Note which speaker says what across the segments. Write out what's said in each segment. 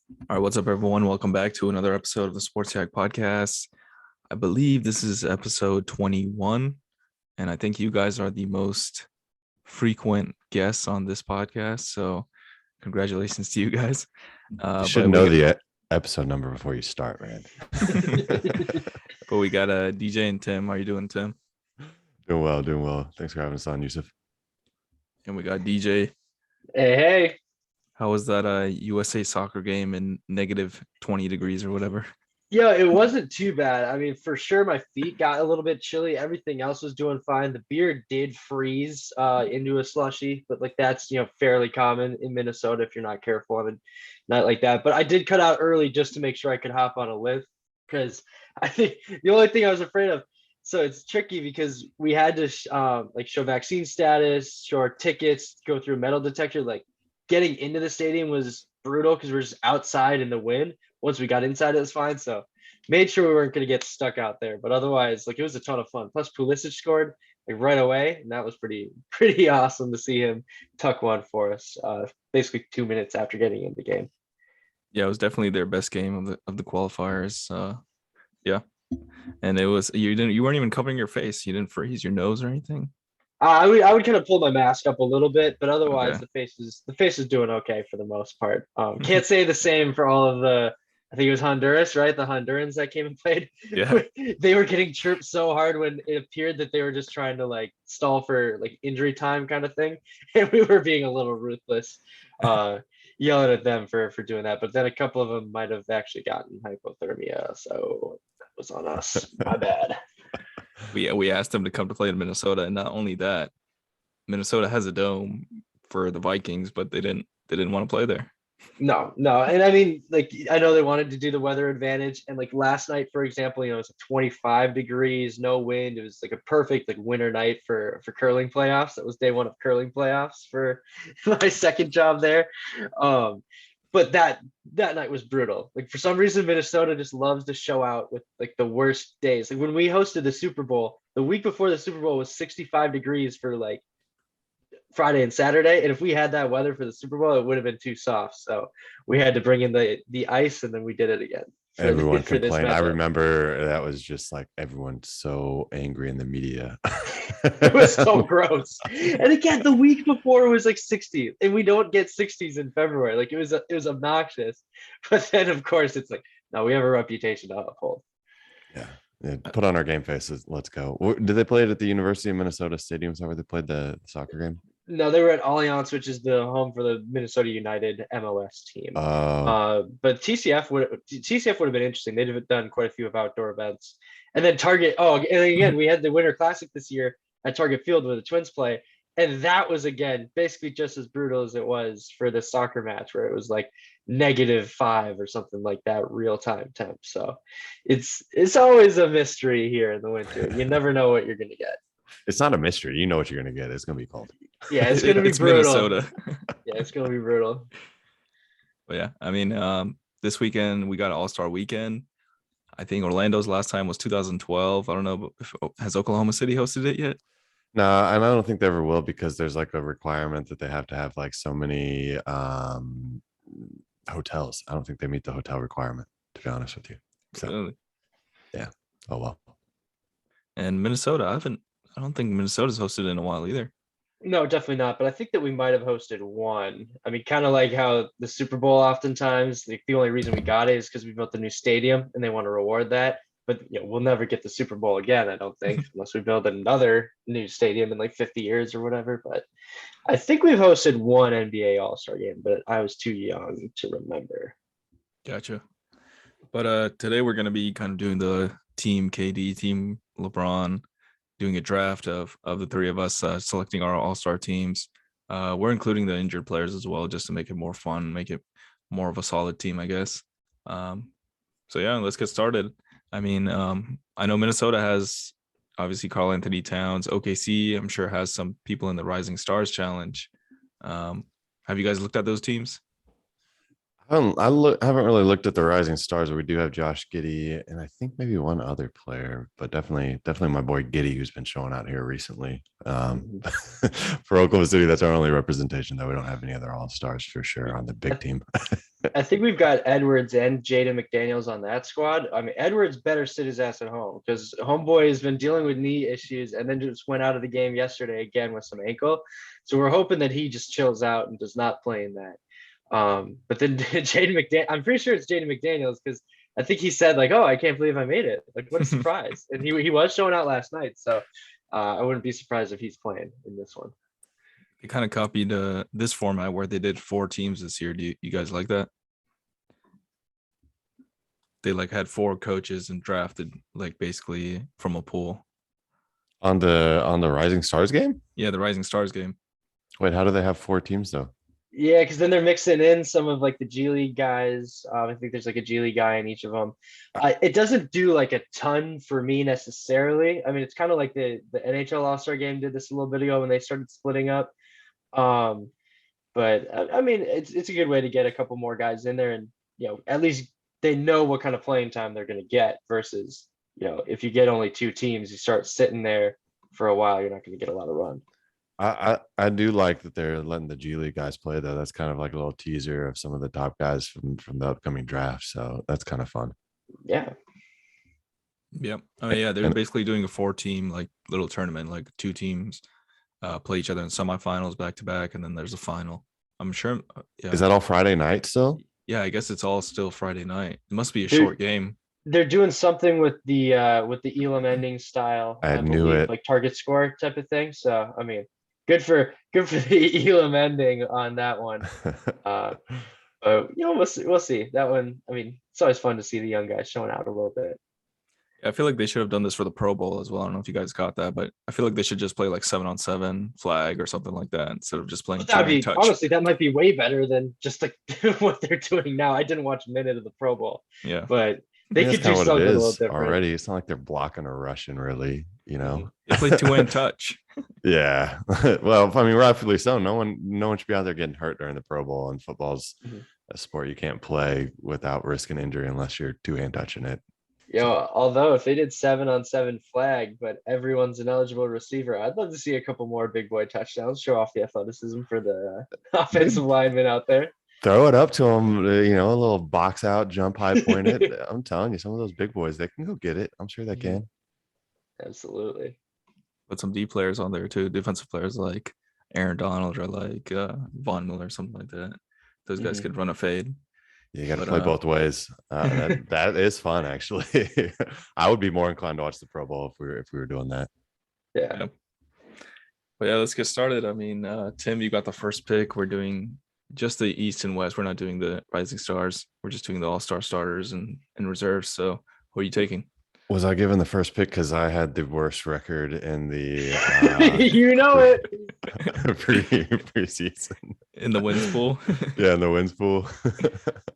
Speaker 1: All right, what's up, everyone? Welcome back to another episode of the Sports Yak Podcast. I believe this is episode 21, and I think you guys are the most frequent guests on this podcast. So, congratulations to you guys.
Speaker 2: You should know the episode number before you start, man.
Speaker 1: But we got DJ and Tim. How are you doing, Tim?
Speaker 2: Doing well. Thanks for having us on, Yusuf.
Speaker 1: And we got DJ.
Speaker 3: Hey.
Speaker 1: How was that USA soccer game in negative 20 degrees or whatever?
Speaker 3: Yeah, it wasn't too bad. I mean, for sure, my feet got a little bit chilly. Everything else was doing fine. The beer did freeze into a slushy, but like that's fairly common in Minnesota if you're not careful. I mean, not like that. But I did cut out early just to make sure I could hop on a lift because I think the only thing I was afraid of. So it's tricky because we had to show vaccine status, show our tickets, go through a metal detector. Like getting into the stadium was brutal because we're just outside in the wind. Once we got inside, it was fine. So made sure we weren't going to get stuck out there. But otherwise, like it was a ton of fun. Plus Pulisic scored like right away. And that was pretty awesome to see him tuck one for us basically 2 minutes after getting in the game.
Speaker 1: Yeah, it was definitely their best game of the qualifiers. Yeah. And it was you weren't even covering your face. You didn't freeze your nose or anything.
Speaker 3: I would kind of pull my mask up a little bit, but otherwise okay. the face is doing okay for the most part. Can't say the same for all of the. I think it was Honduras, right? The Hondurans that came and played.
Speaker 1: Yeah,
Speaker 3: they were getting chirped so hard when it appeared that they were just trying to like stall for like injury time kind of thing, and we were being a little ruthless, yelling at them for doing that. But then a couple of them might have actually gotten hypothermia, so that was on us. My bad.
Speaker 1: We asked them to come to play in Minnesota, and not only that, Minnesota has a dome for the Vikings, but they didn't want to play there.
Speaker 3: No, and I mean, like I know they wanted to do the weather advantage, and like last night, for example, it was 25 degrees, no wind. It was like a perfect like winter night for curling playoffs. That was day one of curling playoffs for my second job there. But that night was brutal. Like for some reason, Minnesota just loves to show out with like the worst days. Like when we hosted the Super Bowl, the week before the Super Bowl was 65 degrees for like Friday and Saturday. And if we had that weather for the Super Bowl, it would have been too soft. So we had to bring in the ice, and then we did it again.
Speaker 2: Everyone complained. I remember that was just like everyone's so angry in the media.
Speaker 3: It was so gross. And again, the week before it was like 60, and we don't get 60s in February. Like it was obnoxious. But then of course it's like, no, we have a reputation to uphold.
Speaker 2: Yeah. Put on our game faces. Let's go. Did they play it at the University of Minnesota Stadium? Is that where they played the soccer game?
Speaker 3: No, they were at Allianz, which is the home for the Minnesota United MLS team. But TCF would have been interesting. They'd have done quite a few of outdoor events. And then Target. Oh, and again, we had the Winter Classic this year at Target Field where the Twins play. And that was, again, basically just as brutal as it was for the soccer match where it was like -5 or something like that, real-time temp. So it's always a mystery here in the winter. You never know what you're going to get.
Speaker 2: It's not a mystery. You know what you're going to get. It's going to be cold.
Speaker 3: Yeah, it's going to be brutal.
Speaker 1: Minnesota.
Speaker 3: Yeah, it's going to be brutal.
Speaker 1: But yeah, I mean, this weekend we got All-Star Weekend. I think Orlando's last time was 2012. I don't know if has Oklahoma City hosted it yet?
Speaker 2: No, and I don't think they ever will because there's like a requirement that they have to have like so many hotels. I don't think they meet the hotel requirement, to be honest with you. So,
Speaker 1: really?
Speaker 2: Yeah. Oh, well.
Speaker 1: And Minnesota, I don't think Minnesota's hosted in a while either.
Speaker 3: No, definitely not. But I think that we might have hosted one. I mean, kind of like how the Super Bowl oftentimes, like the only reason we got it is because we built the new stadium and they want to reward that. But we'll never get the Super Bowl again, I don't think, unless we build another new stadium in like 50 years or whatever. But I think we've hosted one NBA All-Star game, but I was too young to remember.
Speaker 1: Gotcha. But today we're going to be kind of doing the Team KD, Team LeBron, doing a draft of the three of us, selecting our all-star teams. We're including the injured players as well, just to make it more fun, make it more of a solid team, I guess. So yeah, let's get started. I mean, I know Minnesota has obviously Karl Anthony Towns. OKC, I'm sure, has some people in the Rising Stars Challenge. Have you guys looked at those teams?
Speaker 2: I haven't really looked at the Rising Stars, but we do have Josh Giddey and I think maybe one other player, but definitely my boy Giddey, who's been showing out here recently. For Oklahoma City, that's our only representation, though. We don't have any other All-Stars for sure on the big team.
Speaker 3: I think we've got Edwards and Jaden McDaniels on that squad. I mean, Edwards better sit his ass at home because homeboy has been dealing with knee issues and then just went out of the game yesterday again with some ankle. So we're hoping that he just chills out and does not play in that. But then Jaden McDaniel, I'm pretty sure it's Jaden McDaniels because I think he said like, "Oh, I can't believe I made it! Like, what a surprise!" And he was showing out last night, so I wouldn't be surprised if he's playing in this one.
Speaker 1: They kind of copied this format where they did 4 teams this year. Do you guys like that? They like had 4 coaches and drafted like basically from a pool.
Speaker 2: On the Rising Stars game?
Speaker 1: Yeah, the Rising Stars game.
Speaker 2: Wait, how do they have 4 teams though?
Speaker 3: Yeah, because then they're mixing in some of like the G League guys. I think there's like a G League guy in each of them. It doesn't do like a ton for me necessarily. I mean, it's kind of like the NHL All Star Game did this a little bit ago when they started splitting up. Um, but I mean, it's a good way to get a couple more guys in there, and at least they know what kind of playing time they're going to get. Versus if you get only 2 teams, you start sitting there for a while, you're not going to get a lot of run.
Speaker 2: I do like that they're letting the G League guys play though. That's kind of like a little teaser of some of the top guys from the upcoming draft. So that's kind of fun.
Speaker 3: Yeah.
Speaker 1: Yep. Oh yeah, they're
Speaker 2: And-
Speaker 1: basically doing a 4-team like little tournament, like 2 teams play each other in semifinals back to back, and then there's a final. I'm sure. Yeah.
Speaker 2: Is that all Friday night still?
Speaker 1: Yeah, I guess it's all still Friday night. It must be a
Speaker 3: Dude,
Speaker 1: short game.
Speaker 3: They're doing something with the Elam ending style.
Speaker 2: I knew it.
Speaker 3: Like target score type of thing. So I mean, good for the Elam ending on that one. But we'll see that one. I mean, it's always fun to see the young guys showing out a little bit.
Speaker 1: I feel like they should have done this for the Pro Bowl as well. I don't know if you guys got that, but I feel like they should just play like 7-on-7 flag or something like that instead of just playing
Speaker 3: That'd be
Speaker 1: touch.
Speaker 3: honestly, that might be way better than just like what they're doing now. I didn't watch a minute of the Pro Bowl.
Speaker 1: Yeah,
Speaker 3: but they could do
Speaker 2: what
Speaker 3: something
Speaker 2: it
Speaker 3: a little
Speaker 2: is
Speaker 3: different
Speaker 2: already. It's not like they're blocking or rushing, really.
Speaker 1: they play 2-way touch.
Speaker 2: Yeah. Well, I mean, rightfully so. No one should be out there getting hurt during the Pro Bowl, and football's a sport you can't play without risking injury unless you're 2-hand touching it.
Speaker 3: Although if they did 7-on-7 flag, but everyone's an eligible receiver, I'd love to see a couple more big boy touchdowns. Show off the athleticism for the offensive linemen out there.
Speaker 2: Throw it up to them, a little box out, jump high, point it. I'm telling you, some of those big boys, they can go get it. I'm sure they can.
Speaker 3: Absolutely.
Speaker 1: Put some D players on there too. Defensive players like Aaron Donald or like Von Miller, something like that. Those guys could run a fade.
Speaker 2: You got to play both ways. That is fun, actually. I would be more inclined to watch the Pro Bowl if we were doing that.
Speaker 3: Yeah.
Speaker 1: But yeah, let's get started. I mean, Tim, you got the first pick. We're doing just the East and West. We're not doing the Rising Stars. We're just doing the All-Star starters and reserves. So who are you taking?
Speaker 2: Was I given the first pick because I had the worst record in the preseason
Speaker 1: in the wins pool?
Speaker 2: Yeah, in the wins pool.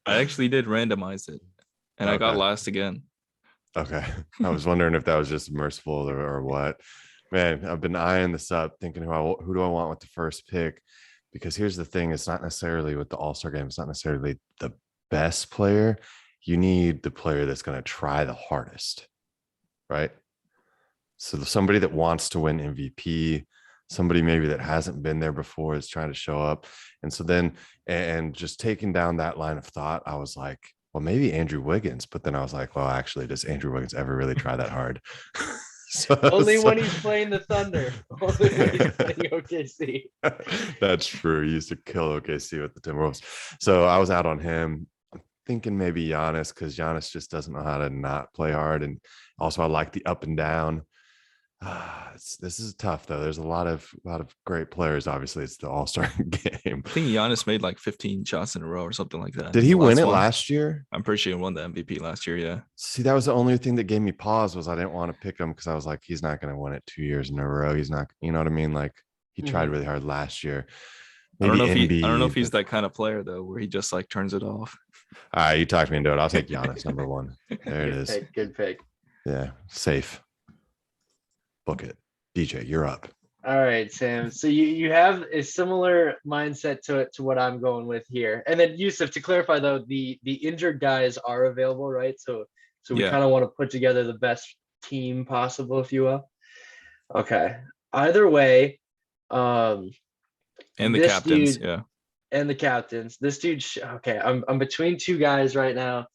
Speaker 1: I actually did randomize it, and I got last again.
Speaker 2: Okay, I was wondering if that was just merciful or what. Man, I've been eyeing this up, thinking who do I want with the first pick? Because here's the thing: it's not necessarily with the All-Star game. It's not necessarily the best player. You need the player that's going to try the hardest. Right. So somebody that wants to win MVP, somebody maybe that hasn't been there before is trying to show up. And so then, and just taking down that line of thought, I was like, well, maybe Andrew Wiggins. But then I was like, well, actually, does Andrew Wiggins ever really try that hard?
Speaker 3: When he's playing the Thunder. Only when he's playing OKC.
Speaker 2: That's true. He used to kill OKC with the Timberwolves. So I was out on him. Thinking maybe Giannis, because Giannis just doesn't know how to not play hard, and also I like the up and down. This is tough though. There's a lot of great players. Obviously, it's the All-Star game.
Speaker 1: I think Giannis made like 15 shots in a row or something like that.
Speaker 2: Did he win it last year?
Speaker 1: I'm pretty sure he won the MVP last year. Yeah.
Speaker 2: See, that was the only thing that gave me pause was I didn't want to pick him because I was like, he's not going to win it 2 years in a row. He's not. You know what I mean? Like he tried really hard last year.
Speaker 1: I don't know if he's that kind of player though, where he just like turns it off.
Speaker 2: All right, you talked me into it. I'll take Giannis number 1. There it is.
Speaker 3: Good pick.
Speaker 2: Yeah, safe. Book it. DJ, you're up.
Speaker 3: All right, Sam. So you have a similar mindset to what I'm going with here. And then Yusuf, to clarify though, the injured guys are available, right? So we kind of want to put together the best team possible, if you will. Okay. Either way,
Speaker 1: and the captains,
Speaker 3: and the captains. This dude, okay, I'm between two guys right now.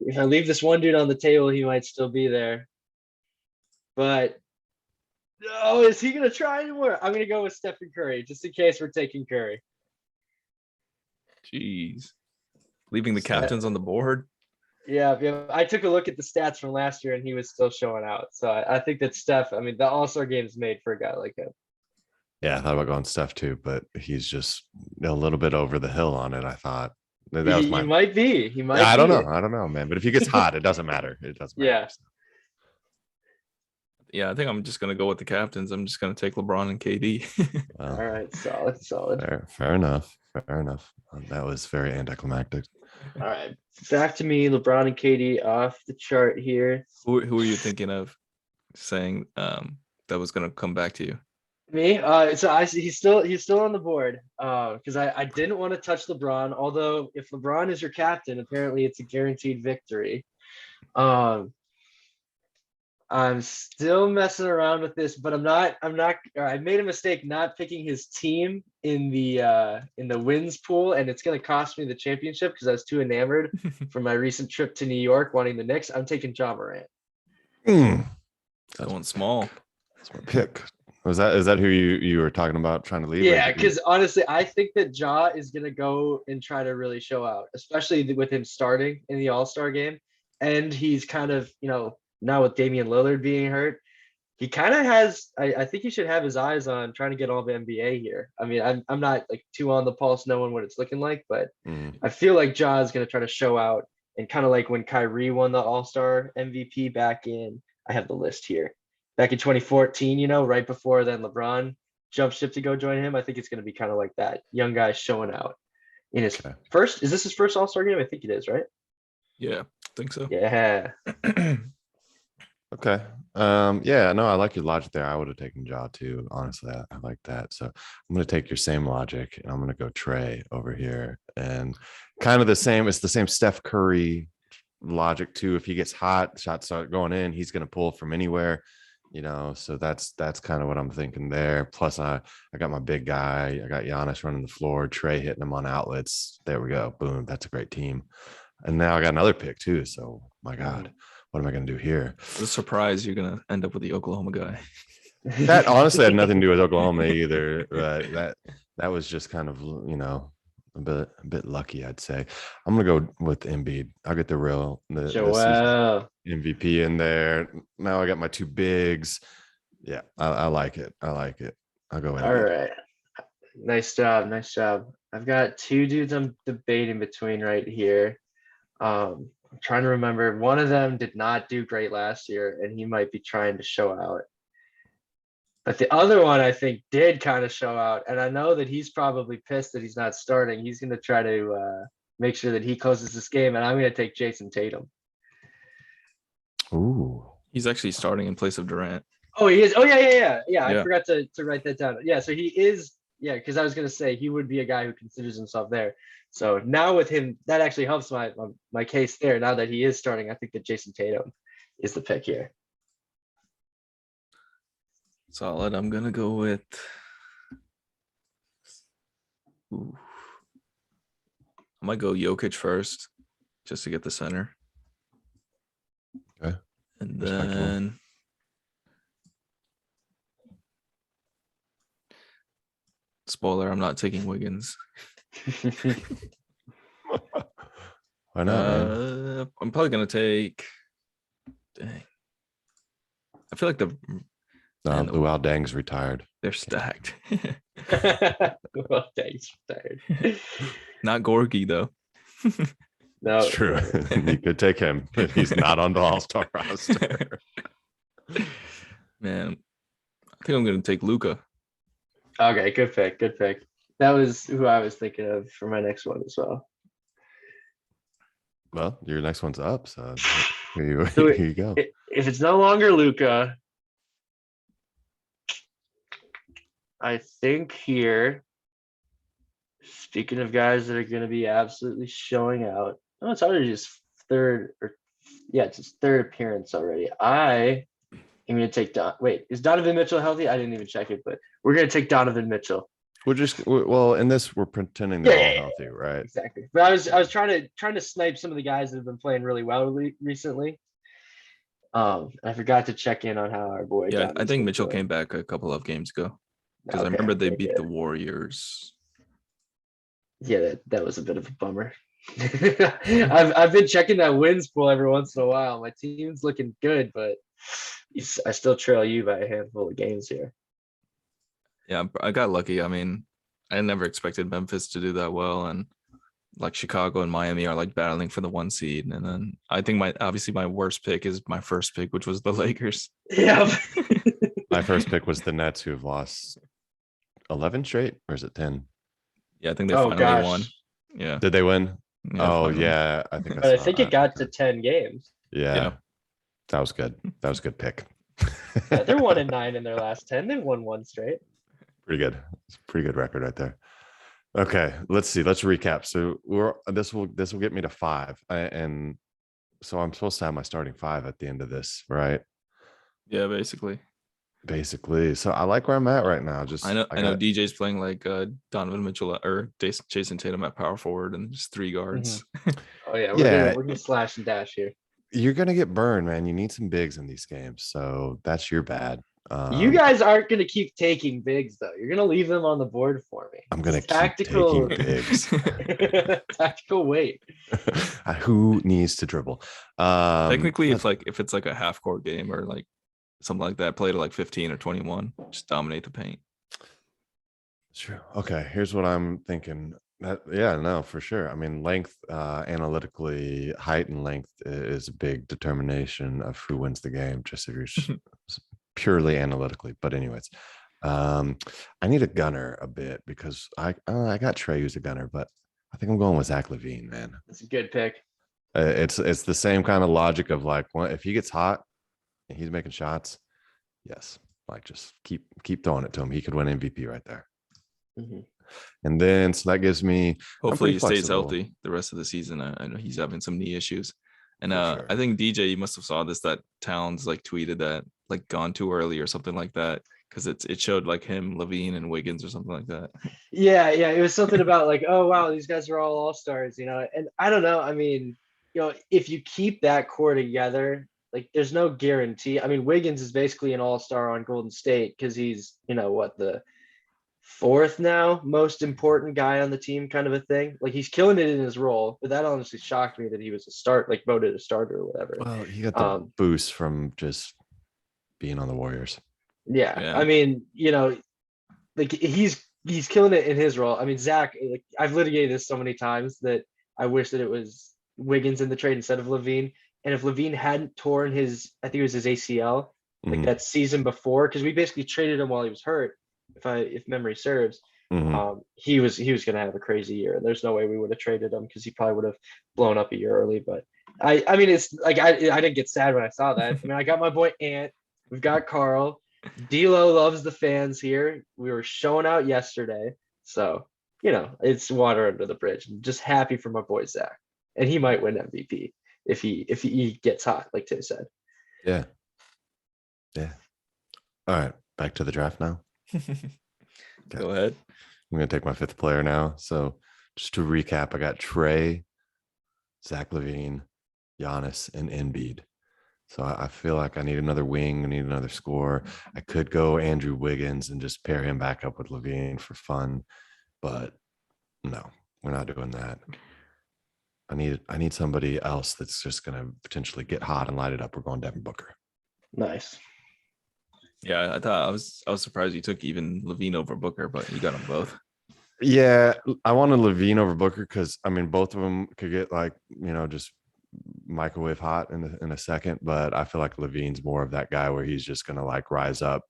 Speaker 3: If I leave this one dude on the table, he might still be there. But is he gonna try anymore? I'm gonna go with Stephen Curry, just in case we're taking Curry.
Speaker 1: Jeez. Leaving the captains on the board.
Speaker 3: Yeah. I took a look at the stats from last year, and he was still showing out. So I think that Steph. I mean, the All-Star game is made for a guy like him.
Speaker 2: Yeah, I thought about going Steph too, but he's just a little bit over the hill on it. I thought that was
Speaker 3: He might be. He might.
Speaker 2: I don't know. I don't know, man. But if he gets hot, it doesn't matter. It doesn't matter.
Speaker 3: Yeah.
Speaker 1: Yeah, I think I'm just gonna go with the captains. I'm just gonna take LeBron and KD.
Speaker 3: All right, solid.
Speaker 2: Fair enough. That was very anticlimactic.
Speaker 3: All right, back to me. LeBron and KD off the chart here.
Speaker 1: Who are you thinking of saying that was gonna come back to you?
Speaker 3: Me? He's still on the board. Because I didn't want to touch LeBron. Although if LeBron is your captain, apparently it's a guaranteed victory. I'm still messing around with this, but I'm not. I made a mistake not picking his team in the wins pool, and it's going to cost me the championship because I was too enamored from my recent trip to New York wanting the Knicks. I'm taking Ja Morant.
Speaker 1: That one's small.
Speaker 2: That's my pick. Is that who you were talking about trying to leave?
Speaker 3: Yeah, because honestly, I think that Ja is going to go and try to really show out, especially with him starting in the All-Star game, and he's kind of now with Damian Lillard being hurt, he kind of has. I think he should have his eyes on trying to get all the NBA here. I mean, I'm not like too on the pulse knowing what it's looking like, but I feel like Ja is going to try to show out, and kind of like when Kyrie won the All-Star MVP back in. I have the list here. Back in 2014, right before then LeBron jumped ship to go join him. I think it's going to be kind of like that. Young guy showing out in his first. Is this his first All-Star game? I think it is, right?
Speaker 1: Yeah, I think so.
Speaker 3: Yeah.
Speaker 2: Okay. Yeah, no, I like your logic there. I would have taken Ja too. Honestly, I like that. So I'm going to take your same logic and I'm going to go Trey over here. And kind of the same. It's the same Steph Curry logic too. If he gets hot, shots start going in, he's going to pull from anywhere. So that's kind of what I'm thinking there. Plus, I got my big guy. I got Giannis running the floor, Trey hitting him on outlets. There we go. Boom. That's a great team. And now I got another pick too. So my God, what am I going to do here?
Speaker 1: It's a surprise you're going to end up with the Oklahoma guy.
Speaker 2: That honestly had nothing to do with Oklahoma either. But that was just kind of, a bit lucky, I'd say. I'm going to go with Embiid. I'll get the MVP in there. Now I got my two bigs. Yeah, I like it. I'll go with
Speaker 3: All
Speaker 2: Embiid.
Speaker 3: right. Nice job. I've got two dudes I'm debating between right here. I'm trying to remember. One of them did not do great last year, and he might be trying to show out. But the other one, I think, did kind of show out. And I know that he's probably pissed that he's not starting. He's going to try to make sure that he closes this game. And I'm going to take Jason Tatum.
Speaker 2: Ooh.
Speaker 1: He's actually starting in place of Durant.
Speaker 3: Oh, he is. Oh, yeah. I forgot to write that down. Yeah, so he is. Yeah, because I was going to say he would be a guy who considers himself there. So now with him, that actually helps my case there. Now that he is starting, I think that Jason Tatum is the pick here.
Speaker 1: Solid. I'm gonna go with. I might go Jokic first, just to get the center.
Speaker 2: Okay.
Speaker 1: And then spoiler, I'm not taking Wiggins.
Speaker 2: Why not?
Speaker 1: I'm probably gonna take. Dang. I feel like the
Speaker 2: Luau Dang's retired.
Speaker 1: They're stacked.
Speaker 3: Well, thanks.
Speaker 1: Not Gorgie though.
Speaker 2: No, it's true. You could take him, but he's not on the All-Star roster.
Speaker 1: Man, I think I'm gonna take Luka.
Speaker 3: Okay, good pick. That was who I was thinking of for my next one as well.
Speaker 2: Well, your next one's up, so here you go.
Speaker 3: If it's no longer Luka, I think here, speaking of guys that are going to be absolutely showing out, it's already his it's his third appearance already. I am going to take is Donovan Mitchell healthy? I didn't even check it, but we're going to take Donovan Mitchell.
Speaker 2: Well, in this we're pretending
Speaker 3: Yeah,
Speaker 2: they're
Speaker 3: yeah,
Speaker 2: all
Speaker 3: yeah,
Speaker 2: healthy, right?
Speaker 3: exactly. But I was trying to snipe some of the guys that have been playing really well recently. I forgot to check in on how our boy
Speaker 1: Yeah, I
Speaker 3: Johnny's
Speaker 1: think
Speaker 3: been
Speaker 1: Mitchell
Speaker 3: doing.
Speaker 1: came back a couple of games ago because I
Speaker 3: Okay,
Speaker 1: remember they
Speaker 3: okay,
Speaker 1: beat
Speaker 3: good.
Speaker 1: the Warriors.
Speaker 3: Yeah, that was a bit of a bummer. I've been checking that wins pool every once in a while. My team's looking good, but I still trail you by a handful of games here.
Speaker 1: Yeah, I got lucky. I mean, I never expected Memphis to do that well, and like Chicago and Miami are like battling for the 1 seed. And then I think my worst pick is my first pick, which was the Lakers.
Speaker 3: Yeah.
Speaker 2: My first pick was the Nets, who have lost 11 straight, or is it 10?
Speaker 1: Yeah, I think they
Speaker 3: Oh
Speaker 1: finally won.
Speaker 3: gosh.
Speaker 1: Yeah,
Speaker 2: Did they win?
Speaker 1: yeah,
Speaker 2: Oh
Speaker 1: finally.
Speaker 2: yeah, I think I
Speaker 3: But I
Speaker 2: saw
Speaker 3: think it
Speaker 2: that.
Speaker 3: got to
Speaker 2: Okay.
Speaker 3: 10 games.
Speaker 2: Yeah,
Speaker 1: Yeah.
Speaker 2: that was good. That was a good pick.
Speaker 3: Yeah, they're 1-9 in their last 10. They've won one straight.
Speaker 2: Pretty good. It's a pretty good record right there. Okay, let's see. Let's recap. So this will get me to 5, and so I'm supposed to have my starting 5 at the end of this, right?
Speaker 1: Yeah, basically.
Speaker 2: Basically. So I like where I'm at right now.
Speaker 1: I know DJ's playing like Donovan Mitchell or Jason Tatum at power forward and just 3 guards.
Speaker 3: Oh yeah,
Speaker 2: Yeah,
Speaker 3: we're gonna slash and dash here.
Speaker 2: you're gonna get burned, man. You need some bigs in these games, so that's your bad.
Speaker 3: You guys aren't gonna keep taking bigs though. You're gonna leave them on the board for me.
Speaker 2: I'm gonna
Speaker 3: It's
Speaker 2: keep taking bigs.
Speaker 3: tactical weight.
Speaker 2: Who needs to dribble?
Speaker 1: Technically, if it's like a half court game or like something like that, play to like 15 or 21, just dominate the paint.
Speaker 2: Sure. Okay, here's what I'm thinking. No, for sure. I mean, length, analytically, height and length is a big determination of who wins the game, just if you're purely analytically. But anyways, I need a gunner a bit because I got Trey who's a gunner, but I think I'm going with Zach LaVine, man.
Speaker 3: That's a good pick.
Speaker 2: It's the same kind of logic of like, if he gets hot and he's making shots, yes, like just keep throwing it to him. He could win MVP right there.
Speaker 3: Mm-hmm.
Speaker 2: And then so that gives me.
Speaker 1: Hopefully he stays healthy the rest of the season. I know he's having some knee issues. And
Speaker 2: sure.
Speaker 1: I think DJ, you must have saw this, that Towns like tweeted that like gone too early or something like that, because it showed like him, Levine, and Wiggins or something like that.
Speaker 3: Yeah, it was something about like, oh wow, these guys are all stars, And I don't know. I mean, if you keep that core together, like there's no guarantee. I mean, Wiggins is basically an all-star on Golden State because he's, the 4th now most important guy on the team, kind of a thing. Like he's killing it in his role, but that honestly shocked me that he was voted a starter or whatever.
Speaker 2: Well, he got the boost from just being on the Warriors.
Speaker 3: Yeah. I mean, like he's killing it in his role. I mean, Zach, like I've litigated this so many times that I wish that it was Wiggins in the trade instead of Levine. And if Levine hadn't torn I think it was his ACL, like that season before, because we basically traded him while he was hurt, if memory serves. He was going to have a crazy year. There's no way we would have traded him because he probably would have blown up a year early. But I mean, it's like I didn't get sad when I saw that. I mean, I got my boy Ant. We've got Carl. D'Lo loves the fans here. We were showing out yesterday, so it's water under the bridge. I'm just happy for my boy Zach, and he might win MVP if he gets hot, like Tim said.
Speaker 2: Yeah. All right, back to the draft now.
Speaker 1: Go ahead.
Speaker 2: I'm gonna take my 5th player now. So just to recap, I got Trey, Zach LaVine, Giannis, and Embiid. So I feel like I need another wing. I need another scorer. I could go Andrew Wiggins and just pair him back up with LaVine for fun, but no, we're not doing that. I need somebody else that's just gonna potentially get hot and light it up. We're going Devin Booker.
Speaker 3: Nice.
Speaker 1: Yeah, I was surprised you took even Levine over Booker, but you got them both.
Speaker 2: Yeah, I wanted Levine over Booker because I mean both of them could get like just microwave hot in a second, but I feel like Levine's more of that guy where he's just gonna like rise up,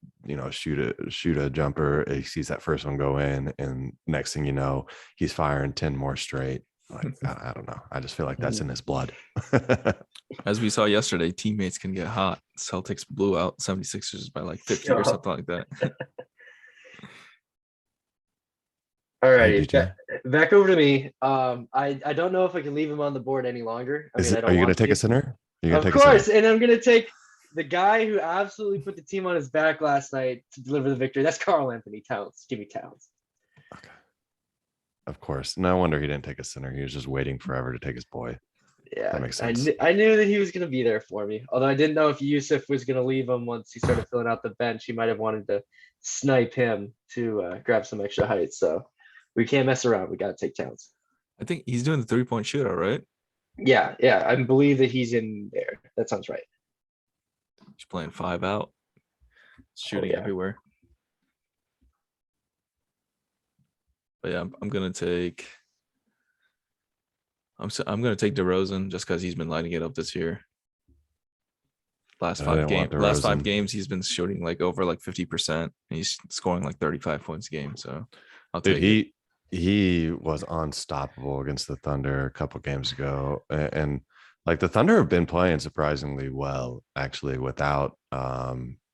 Speaker 2: shoot a jumper. He sees that first one go in, and next thing you know, he's firing 10 more straight. Like I don't know. I just feel like that's in his blood.
Speaker 1: As we saw yesterday, teammates can get hot. Celtics blew out 76ers by like 50 or something like that.
Speaker 3: All righty, back over to me. I don't know if I can leave him on the board any longer. I mean,
Speaker 2: are you going to take a center?
Speaker 3: Of course, and I'm going to take the guy who absolutely put the team on his back last night to deliver the victory. That's Karl Anthony Towns. Give me Towns.
Speaker 2: Of course. No wonder he didn't take a center. He was just waiting forever to take his boy.
Speaker 3: Yeah,
Speaker 2: That makes
Speaker 3: I
Speaker 2: sense.
Speaker 3: knew, I knew that he was going to be there for me. Although I didn't know if Yusuf was going to leave him once he started filling out the bench. He might have wanted to snipe him to grab some extra height. So we can't mess around. We got to take Towns.
Speaker 1: I think he's doing the 3-point shootout, right?
Speaker 3: Yeah. I believe that he's in there. That sounds right.
Speaker 1: He's playing 5 out, shooting
Speaker 3: yeah.
Speaker 1: everywhere. But yeah, I'm gonna take. I'm gonna take DeRozan just because he's been lighting it up this year. Last
Speaker 2: I
Speaker 1: 5
Speaker 2: didn't want
Speaker 1: games, last 5
Speaker 2: DeRozan.
Speaker 1: games, he's been shooting like over like 50%. He's scoring like 35 points a game. So I'll
Speaker 2: Dude,
Speaker 1: take it.
Speaker 2: he was unstoppable against the Thunder a couple games ago. And like the Thunder have been playing surprisingly well, actually, without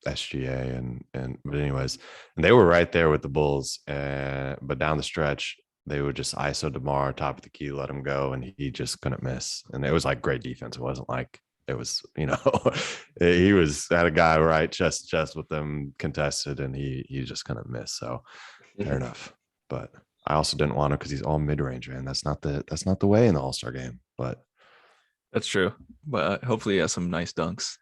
Speaker 2: SGA and but anyways, and they were right there with the Bulls. But down the stretch, they would just ISO DeMar top of the key, let him go, and he just couldn't miss. And it was like great defense. It wasn't like it was, he was had a guy right chest to chest with them contested, and he just couldn't miss. So fair enough. But I also didn't want him because he's all mid range, man. That's not the way in the All-Star game. But
Speaker 1: That's true. But hopefully he has some nice dunks.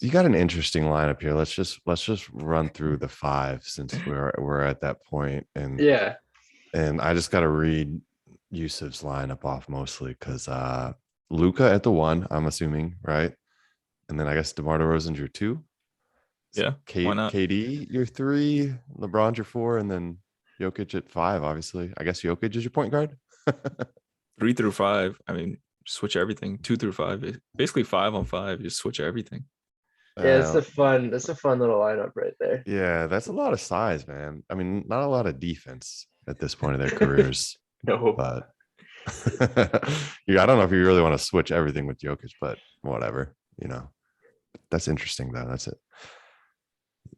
Speaker 2: you got an interesting lineup here. Let's just run through the 5 since we're at that point. And
Speaker 3: Yeah.
Speaker 2: and I just got to read Yusuf's lineup off mostly because Luca at the 1, I'm assuming, right? And then I guess DeMar DeRozan's your 2.
Speaker 1: Yeah, why not?
Speaker 2: KD your 3, LeBron's your 4, and then Jokic at 5. Obviously, I guess Jokic is your point guard.
Speaker 1: 3 through 5. I mean, switch everything. 2 through 5. Basically 5 on 5. Just switch everything.
Speaker 3: Yeah, it's a fun little lineup right there.
Speaker 2: Yeah, that's a lot of size, man. I mean, not a lot of defense at this point of their careers.
Speaker 3: No.
Speaker 2: But I don't know if you really want to switch everything with Jokic, but whatever. That's interesting though. That's it.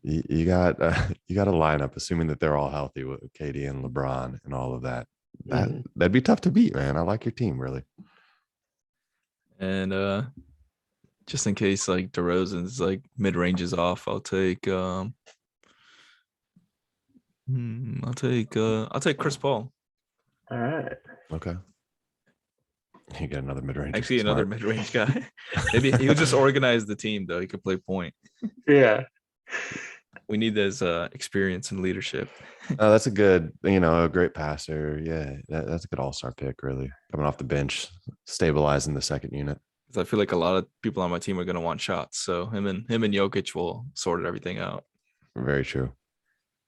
Speaker 2: You got a lineup, assuming that they're all healthy with KD and LeBron and all of that. That'd be tough to beat, man. I like your team, really.
Speaker 1: And just in case like DeRozan's like mid range is off, I'll take I'll take Chris Paul.
Speaker 3: All right.
Speaker 2: Okay. You get another mid range.
Speaker 1: Actually, another mid range guy. Maybe he'll just organize the team though. He could play point.
Speaker 3: Yeah.
Speaker 1: We need his experience and leadership.
Speaker 2: Oh, that's a good, a great passer. Yeah, that's a good all-star pick, really. Coming off the bench, stabilizing the second unit.
Speaker 1: I feel like a lot of people on my team are going to want shots. So him and Jokic will sort everything out.
Speaker 2: Very true.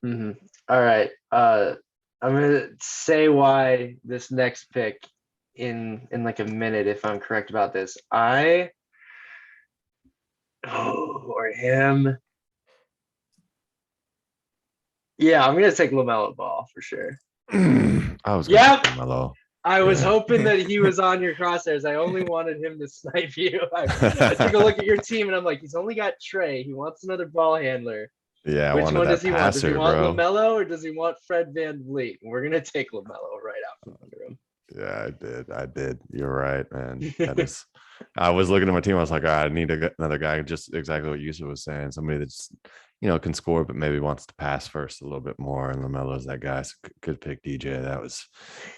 Speaker 3: All right. I'm gonna say why this next pick in like a minute if I'm correct about this. Or him. Yeah, I'm gonna take LaMelo Ball for sure.
Speaker 2: I was
Speaker 3: LaMelo. I was hoping that he was on your crosshairs. I only wanted him to snipe you. I took a look at your team and I'm like, he's only got Trey. He wants another ball handler.
Speaker 2: Yeah,
Speaker 3: which one does he want? Does he want
Speaker 2: bro.
Speaker 3: LaMelo or does he want Fred VanVleet? We're gonna take LaMelo right out from under him.
Speaker 2: Yeah, I did. You're right, man. That is. I was looking at my team. I was like, I need another guy. Just exactly what Yusuf was saying. Somebody that's can score, but maybe wants to pass first a little bit more. And LaMelo's that guy. So could pick DJ. That was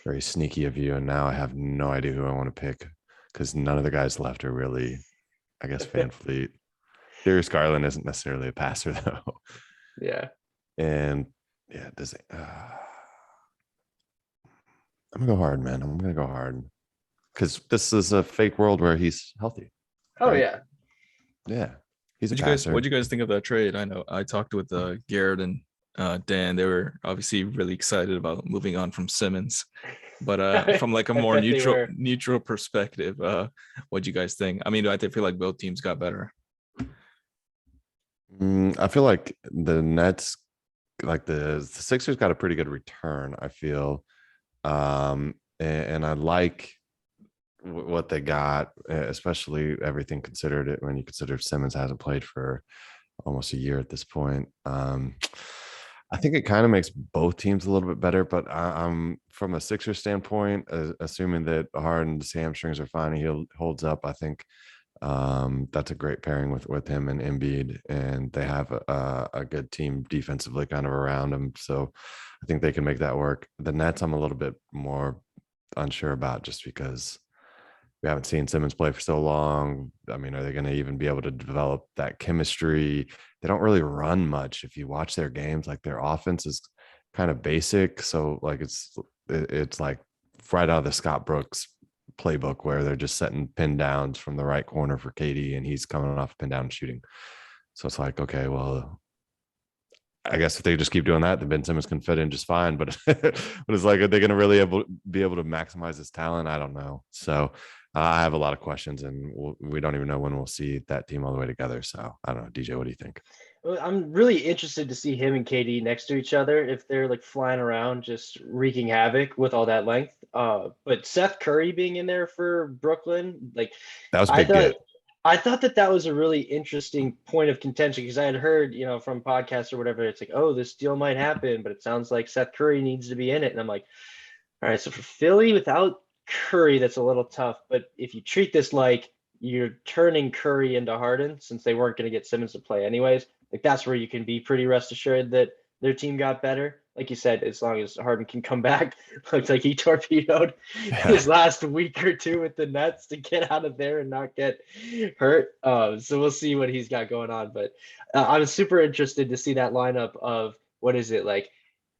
Speaker 2: very sneaky of you. And now I have no idea who I want to pick because none of the guys left are really, I guess, VanVleet. Darius Garland isn't necessarily a passer though.
Speaker 3: Yeah.
Speaker 2: And yeah, does it? I'm gonna go hard, man. I'm gonna go hard because this is a fake world where he's healthy.
Speaker 3: Oh right?
Speaker 2: Yeah. He's a passer.
Speaker 1: What'd you guys think of that trade? I know I talked with Garrett and Dan. They were obviously really excited about moving on from Simmons, but from like a more neutral perspective, what'd you guys think? I mean, I feel like both teams got better.
Speaker 2: I feel like the Nets, like the Sixers, got a pretty good return. I feel, and I like what they got, especially everything considered. It when you consider Simmons hasn't played for almost a year at this point. I think it kind of makes both teams a little bit better, but I'm from a Sixers standpoint, assuming that Harden's hamstrings are fine and he holds up. I think that's a great pairing with him and Embiid, and they have a good team defensively kind of around him. So I think they can make that work. The Nets, I'm a little bit more unsure about just because we haven't seen Simmons play for so long. I mean, are they going to even be able to develop that chemistry? They don't really run much. If you watch their games, like their offense is kind of basic. So like it's like right out of the Scott Brooks playbook where they're just setting pin downs from the right corner for KD and he's coming off pin down and shooting. So it's like, okay, well, I guess if they just keep doing that, then Ben Simmons can fit in just fine. But but it's like, are they going to really be able to maximize his talent? I don't know. So I have a lot of questions, and we don't even know when we'll see that team all the way together. So I don't know, DJ, what do you think?
Speaker 3: Well, I'm really interested to see him and KD next to each other if they're like flying around just wreaking havoc with all that length. But Seth Curry being in there for Brooklyn, like
Speaker 2: That was a
Speaker 3: I
Speaker 2: big
Speaker 3: thought
Speaker 2: get.
Speaker 3: I thought that was a really interesting point of contention because I had heard, from podcasts or whatever, it's like, oh, this deal might happen, but it sounds like Seth Curry needs to be in it. And I'm like, all right, so for Philly without Curry, that's a little tough. But if you treat this like you're turning Curry into Harden, since they weren't going to get Simmons to play anyways, like that's where you can be pretty rest assured that their team got better. Like you said, as long as Harden can come back, looks like he torpedoed
Speaker 2: Yeah.
Speaker 3: his last week or two with the Nets to get out of there and not get hurt. So we'll see what he's got going on. But I was super interested to see that lineup of what is it like?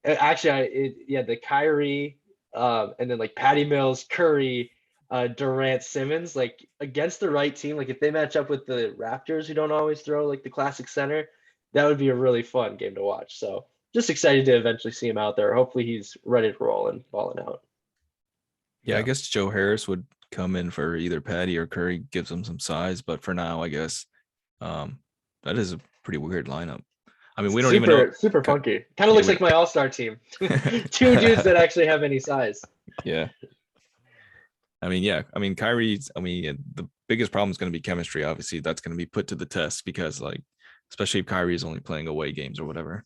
Speaker 3: Actually, the Kyrie, and then like Patty Mills, Curry, Durant, Simmons, like against the right team. Like if they match up with the Raptors, who don't always throw like the classic center, that would be a really fun game to watch. So just excited to eventually see him out there. Hopefully he's ready to roll and balling out.
Speaker 1: Yeah, I
Speaker 2: Yeah.
Speaker 1: guess Joe Harris would come in for either Patty or Curry, gives him some size. But for now, I guess um, that is a pretty weird lineup. I mean, we don't even know.
Speaker 3: Super funky. Kind of
Speaker 1: Yeah,
Speaker 3: looks like my all-star team. Two dudes that actually have any size.
Speaker 1: yeah. I mean, yeah. I mean, Kyrie's. I mean, the biggest problem is going to be chemistry. Obviously, that's going to be put to the test because, like, especially if Kyrie is only playing away games or whatever.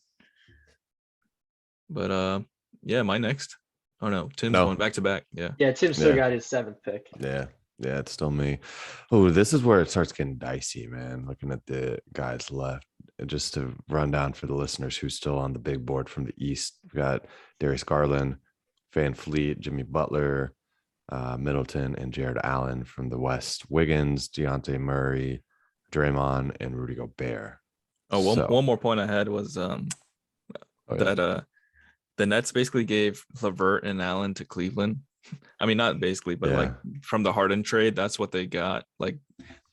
Speaker 1: But yeah, my next. Oh no, Tim's
Speaker 2: No.
Speaker 1: going back to back. Yeah.
Speaker 3: Yeah, Tim still
Speaker 2: Yeah.
Speaker 3: got his 7th pick.
Speaker 2: Yeah. Yeah. It's still me. Oh, this is where it starts getting dicey, man. Looking at the guys left. And just to run down for the listeners who's still on the big board from the East, we got Darius Garland, Van Fleet, Jimmy Butler, Middleton, and Jared Allen. From the West, Wiggins, Deontay Murray, Draymond, and Rudy Gobert.
Speaker 1: Oh,
Speaker 2: So,
Speaker 1: one more point I had was
Speaker 2: oh, yeah.
Speaker 1: that the Nets basically gave LeVert and Allen to Cleveland. I mean, not basically, but like from the Harden trade, that's what they got. Like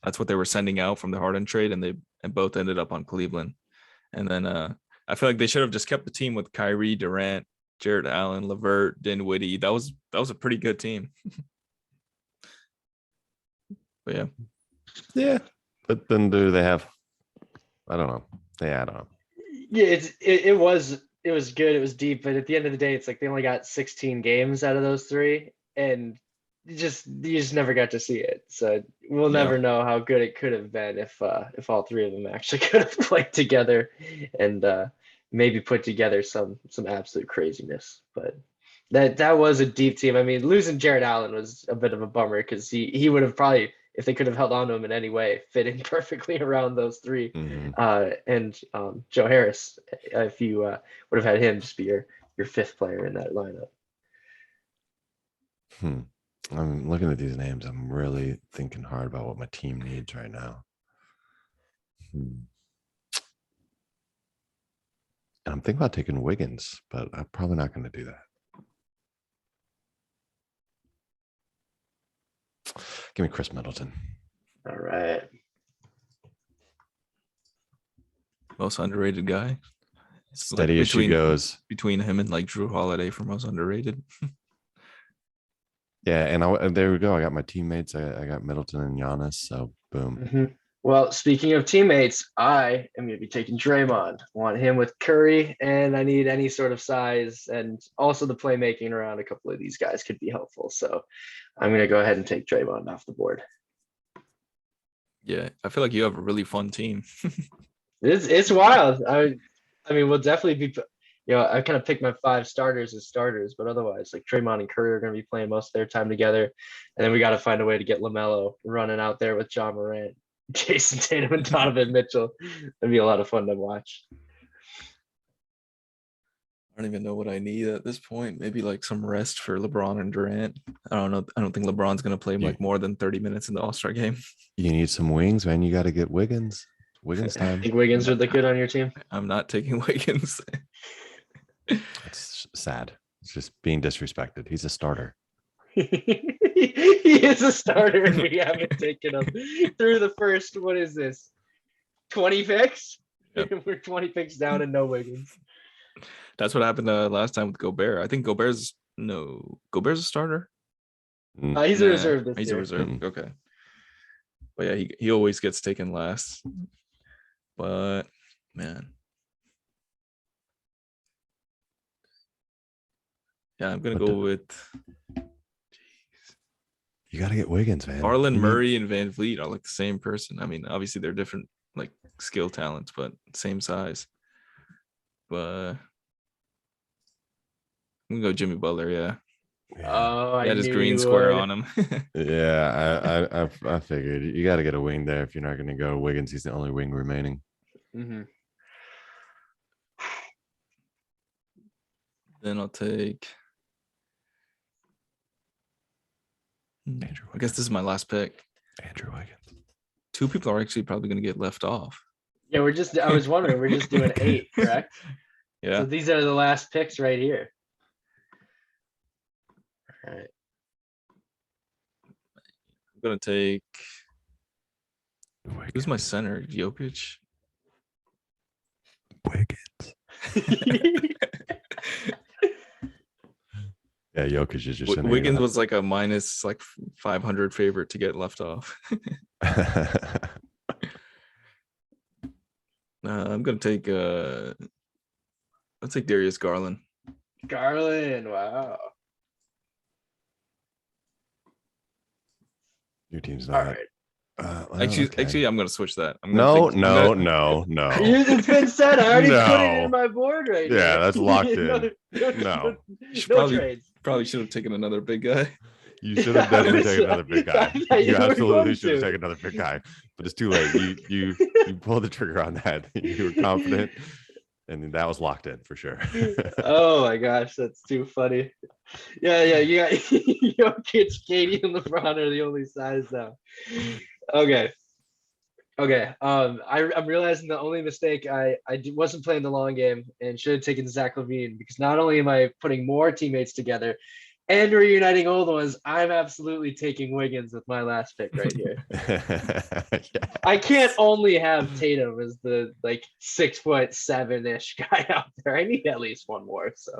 Speaker 1: that's what they were sending out from the Harden trade, and they both ended up on Cleveland. And then I feel like they should have just kept the team with Kyrie, Durant, Jared Allen, LeVert, Dinwiddie. That was a pretty good team. But yeah.
Speaker 2: Yeah. But then do they have, I don't know. Yeah, I don't know.
Speaker 3: Yeah, it was good. It was deep, but at the end of the day, it's like they only got 16 games out of those 3, and you just never got to see it. So we'll never know how good it could have been if all 3 of them actually could have played together and maybe put together some absolute craziness. But that was a deep team. I mean, losing Jared Allen was a bit of a bummer because he would have probably, if they could have held on to him in any way, fitting perfectly around those 3.
Speaker 2: Mm-hmm.
Speaker 3: And Joe Harris, if you would have had him just be your 5th player in that lineup.
Speaker 2: I'm looking at these names. I'm really thinking hard about what my team needs right now. And I'm thinking about taking Wiggins, but I'm probably not going to do that. Give me Chris Middleton.
Speaker 3: All right.
Speaker 1: Most underrated guy.
Speaker 2: Steady as she goes.
Speaker 1: Between him and like Drew Holiday for most underrated.
Speaker 2: Yeah, and there we go. I got my teammates. I got Middleton and Giannis. So boom.
Speaker 3: Mm-hmm. Well, speaking of teammates, I am going to be taking Draymond. I want him with Curry, and I need any sort of size, and also the playmaking around a couple of these guys could be helpful. So I'm going to go ahead and take Draymond off the board.
Speaker 1: Yeah, I feel like you have a really fun team.
Speaker 3: It's wild. I mean, we'll definitely be. I kind of picked my 5 starters as starters, but otherwise, like Draymond and Curry are going to be playing most of their time together, and then we got to find a way to get LaMelo running out there with John Morant, Jason Tatum, and Donovan Mitchell. That'd be a lot of fun to watch.
Speaker 1: I don't even know what I need at this point. Maybe like some rest for LeBron and Durant. I don't know. I don't think LeBron's gonna play
Speaker 2: You,
Speaker 1: like more than 30 minutes in the All-Star game.
Speaker 2: you need some wings, man. You got to get Wiggins. Wiggins
Speaker 3: I
Speaker 2: time.
Speaker 3: think Wiggins are the good on your team.
Speaker 1: I'm not taking Wiggins.
Speaker 2: It's sad. It's just being disrespected. He's a starter.
Speaker 3: He is a starter, and we haven't taken him through the first. What is this? 20 picks.
Speaker 1: Yep.
Speaker 3: We're 20 picks down and no Wiggins.
Speaker 1: That's what happened last time with Gobert. I think Gobert's a starter.
Speaker 3: He's a reserve this
Speaker 1: He's
Speaker 3: year.
Speaker 1: a reserve. Okay. But yeah, he always gets taken last. But man. Yeah, I'm gonna go with
Speaker 2: You got to get Wiggins, man.
Speaker 1: Garland,
Speaker 2: You need-
Speaker 1: Murray, and Van Vliet are like the same person. I mean, obviously they're different like skill talents, but same size. But I'm gonna go Jimmy Butler. Yeah,
Speaker 3: Oh,
Speaker 1: he
Speaker 3: I
Speaker 1: had his
Speaker 3: knew
Speaker 1: green
Speaker 3: you
Speaker 1: square
Speaker 3: would.
Speaker 1: on him.
Speaker 2: Yeah, I figured you got to get a wing there. If you're not going to go Wiggins, he's the only wing remaining.
Speaker 3: Mhm.
Speaker 1: Then I'll take.
Speaker 2: Andrew
Speaker 1: I guess this is my last pick.
Speaker 2: Andrew Wiggins.
Speaker 1: 2 people are actually probably gonna get left off.
Speaker 3: Yeah, I was wondering, we're just doing 8, correct?
Speaker 1: Yeah.
Speaker 3: So these are the last picks right here. All right.
Speaker 1: I'm gonna take.
Speaker 2: Wiggins.
Speaker 1: Who's my center? Jokic.
Speaker 2: Wiggins. Yeah, Jokic is just
Speaker 1: Wiggins was like a minus like 500 favorite to get left off. I'm gonna take. Let's take Darius Garland.
Speaker 3: Garland, wow.
Speaker 2: Your team's
Speaker 3: All
Speaker 2: not.
Speaker 3: right.
Speaker 1: Actually, I'm gonna switch that.
Speaker 2: No.
Speaker 3: It's been said. I already put it
Speaker 2: No.
Speaker 3: in my board right here.
Speaker 2: Yeah, that's locked in.
Speaker 3: No,
Speaker 2: No.
Speaker 3: no trades.
Speaker 1: Probably should have taken another big guy.
Speaker 2: You should have definitely taken another big guy.
Speaker 3: Yeah,
Speaker 2: You
Speaker 3: you were
Speaker 2: absolutely
Speaker 3: going
Speaker 2: should have
Speaker 3: to.
Speaker 2: taken another big guy, but it's too late. You pulled the trigger on that. You were confident, and that was locked in for sure.
Speaker 3: Oh my gosh, that's too funny. Yeah, you got Jokic, Katie, and LeBron are the only size now. Okay. I'm realizing the only mistake wasn't playing the long game and should have taken Zach LaVine, because not only am I putting more teammates together and reuniting old ones, I'm absolutely taking Wiggins with my last pick right here. I can't only have Tatum as the like 6'7" guy out there. I need at least one more. So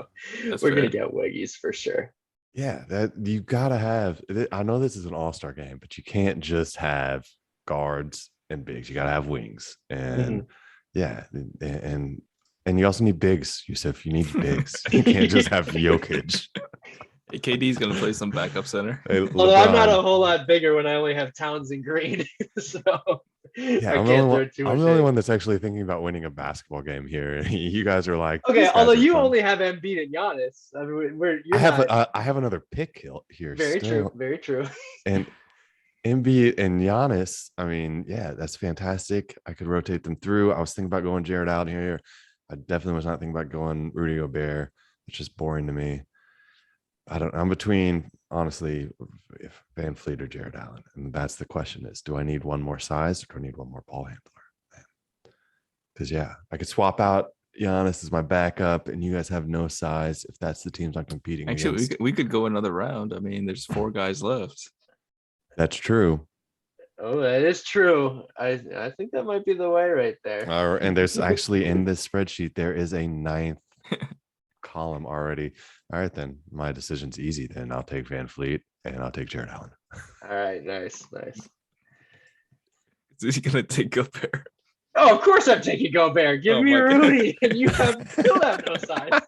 Speaker 1: That's
Speaker 3: we're
Speaker 1: fair.
Speaker 3: gonna get Wiggies for sure.
Speaker 2: Yeah, that you gotta have. I know this is an all-star game, but you can't just have guards and bigs. You gotta have wings, and yeah, and you also need bigs, Yusuf. You need bigs. You can't just have Jokic.
Speaker 1: KD's gonna play some backup center.
Speaker 2: Hey,
Speaker 3: Although I'm not
Speaker 2: LeBron.
Speaker 3: a whole lot bigger when I only have Towns and Green, so
Speaker 2: Yeah,
Speaker 3: I
Speaker 2: I'm
Speaker 3: can't
Speaker 2: the only
Speaker 3: throw
Speaker 2: one,
Speaker 3: too
Speaker 2: I'm
Speaker 3: much.
Speaker 2: the only
Speaker 3: in.
Speaker 2: one that's actually thinking about winning a basketball game here. You guys are like,
Speaker 3: Okay,
Speaker 2: "These guys
Speaker 3: although
Speaker 2: are
Speaker 3: you
Speaker 2: fun."
Speaker 3: only have Embiid and Giannis. I mean,
Speaker 2: I have another pick here.
Speaker 3: very
Speaker 2: still.
Speaker 3: true, very true.
Speaker 2: And Embiid and Giannis, I mean, yeah, that's fantastic. I could rotate them through. I was thinking about going Jared Allen here. I definitely was not thinking about going Rudy Gobert. It's just boring to me. I'm between, honestly, if Van Fleet or Jared Allen. And that's the question is, do I need one more size or do I need one more ball handler? Because, yeah, I could swap out Giannis as my backup and you guys have no size if that's the teams I'm competing
Speaker 1: Actually,
Speaker 2: against.
Speaker 1: we could go another round. I mean, there's 4 guys left.
Speaker 2: That's true.
Speaker 3: Oh, that is true. I think that might be the way right there.
Speaker 2: And there's actually in this spreadsheet, there is a 9th column already. All right, then my decision's easy. Then I'll take Van Fleet and I'll take Jared Allen.
Speaker 3: All right, nice.
Speaker 1: Is he gonna take Gobert?
Speaker 3: Oh, of course I'm taking Gobert. Give
Speaker 1: Oh
Speaker 3: me
Speaker 1: my God.
Speaker 3: Rudy, and you still have no size.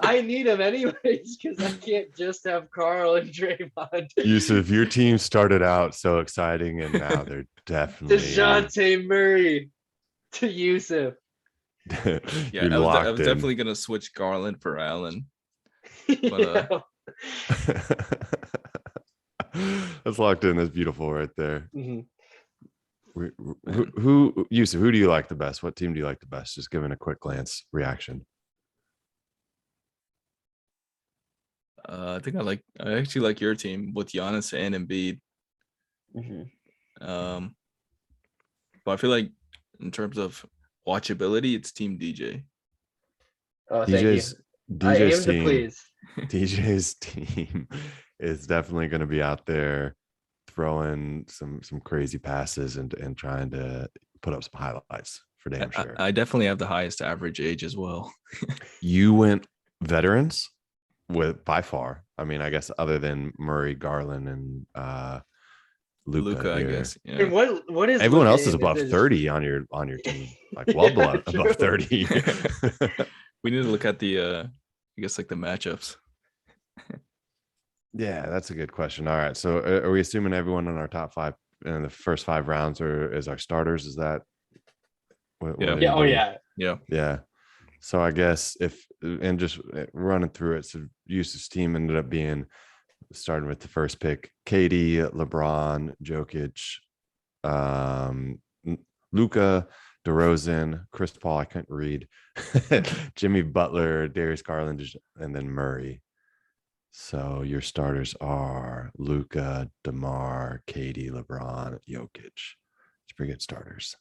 Speaker 3: I need him anyways because I can't just have Carl and Draymond.
Speaker 2: Yusuf, your team started out so exciting, and now they're definitely
Speaker 3: DeJounte Murray to Yusuf.
Speaker 1: Yeah,
Speaker 2: you're
Speaker 1: I
Speaker 2: locked
Speaker 1: was
Speaker 2: in.
Speaker 1: definitely gonna switch Garland for Allen. But,
Speaker 2: That's locked in. That's beautiful right there.
Speaker 3: Mhm.
Speaker 2: Who Yusuf, who do you like the best? What team do you like the best? Just giving a quick glance reaction.
Speaker 1: I actually like your team with Giannis and Embiid.
Speaker 3: Mhm.
Speaker 1: But I feel like in terms of watchability, it's Team DJ.
Speaker 3: Oh, thank you.
Speaker 2: DJ's
Speaker 3: I
Speaker 2: DJ's
Speaker 3: aim to
Speaker 2: team.
Speaker 3: please.
Speaker 2: DJ's team is definitely going to be out there throwing some crazy passes and trying to put up some highlights for damn sure.
Speaker 1: I definitely have the highest average age as well.
Speaker 2: You went veterans with by far. I mean, I guess other than Murray, Garland, and Luca
Speaker 1: Luca, I
Speaker 2: here.
Speaker 1: guess. Yeah.
Speaker 3: And what is
Speaker 2: Everyone
Speaker 3: Luka
Speaker 2: else is
Speaker 3: in?
Speaker 2: above
Speaker 3: Is it
Speaker 2: 30 on your team, like well
Speaker 3: Yeah,
Speaker 2: below above
Speaker 3: true.
Speaker 2: 30.
Speaker 1: We need to look at the I guess like the matchups.
Speaker 2: Yeah, that's a good question. All right, so are we assuming everyone in our top five in the first 5 rounds is our starters? Is that
Speaker 1: Yeah.
Speaker 3: Yeah. Oh yeah.
Speaker 1: Yeah.
Speaker 2: Yeah. So I guess if and just running through it, so Yusuf's team ended up being starting with the first pick: KD, LeBron, Jokic, Luca, DeRozan, Chris Paul. I couldn't read. Jimmy Butler, Darius Garland, and then Murray. So your starters are Luca, DeMar, KD, LeBron, Jokic. It's pretty good starters,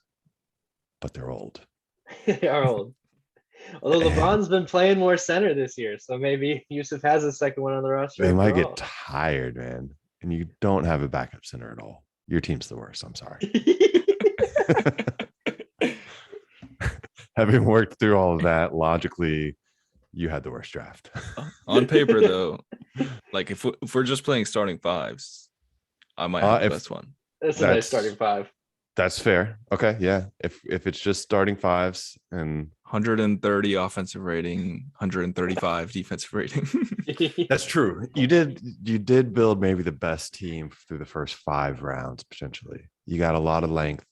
Speaker 2: but they're old.
Speaker 3: They are old. Although LeBron's been playing more center this year, so maybe Yusuf has a second one on the roster.
Speaker 2: They might
Speaker 3: after
Speaker 2: get
Speaker 3: all.
Speaker 2: tired, man. And you don't have a backup center at all. Your team's the worst. I'm sorry. Having worked through all of that, logically, you had the worst draft.
Speaker 1: On paper, though, like if we're just playing starting fives, I might have the
Speaker 2: if-
Speaker 1: best one.
Speaker 3: That's a nice starting five.
Speaker 2: That's fair. Okay, yeah. If it's just starting fives and
Speaker 1: 130 offensive rating, 135 defensive rating.
Speaker 2: that's true. You did build maybe the best team through the first 5 rounds potentially. You got a lot of length,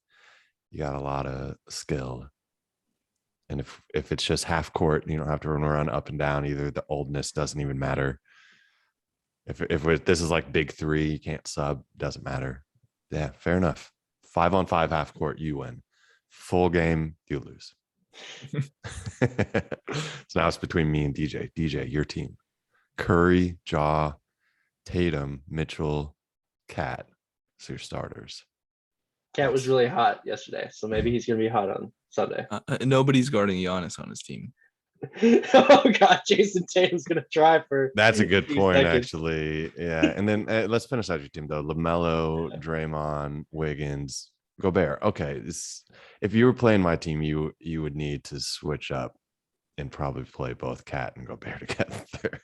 Speaker 2: you got a lot of skill. And if it's just half court, you don't have to run around up and down either. The oldness doesn't even matter. If this is like big three, you can't sub, doesn't matter. Yeah, fair enough. 5-on-5 half court, you win. Full game, you lose. So now it's between me and DJ. DJ, your team: Curry, Jaw, Tatum, Mitchell, Cat. So your starters.
Speaker 3: Cat was really hot yesterday, so maybe he's gonna be hot on Sunday.
Speaker 1: Nobody's guarding Giannis on his team.
Speaker 3: Oh God, Jason Tatum's gonna try for.
Speaker 2: That's a good
Speaker 3: few
Speaker 2: point,
Speaker 3: seconds.
Speaker 2: actually. Yeah, and then let's finish out your team though. LaMelo, Draymond, Wiggins, Gobert. Okay, if you were playing my team, you would need to switch up and probably play both Cat and Gobert together.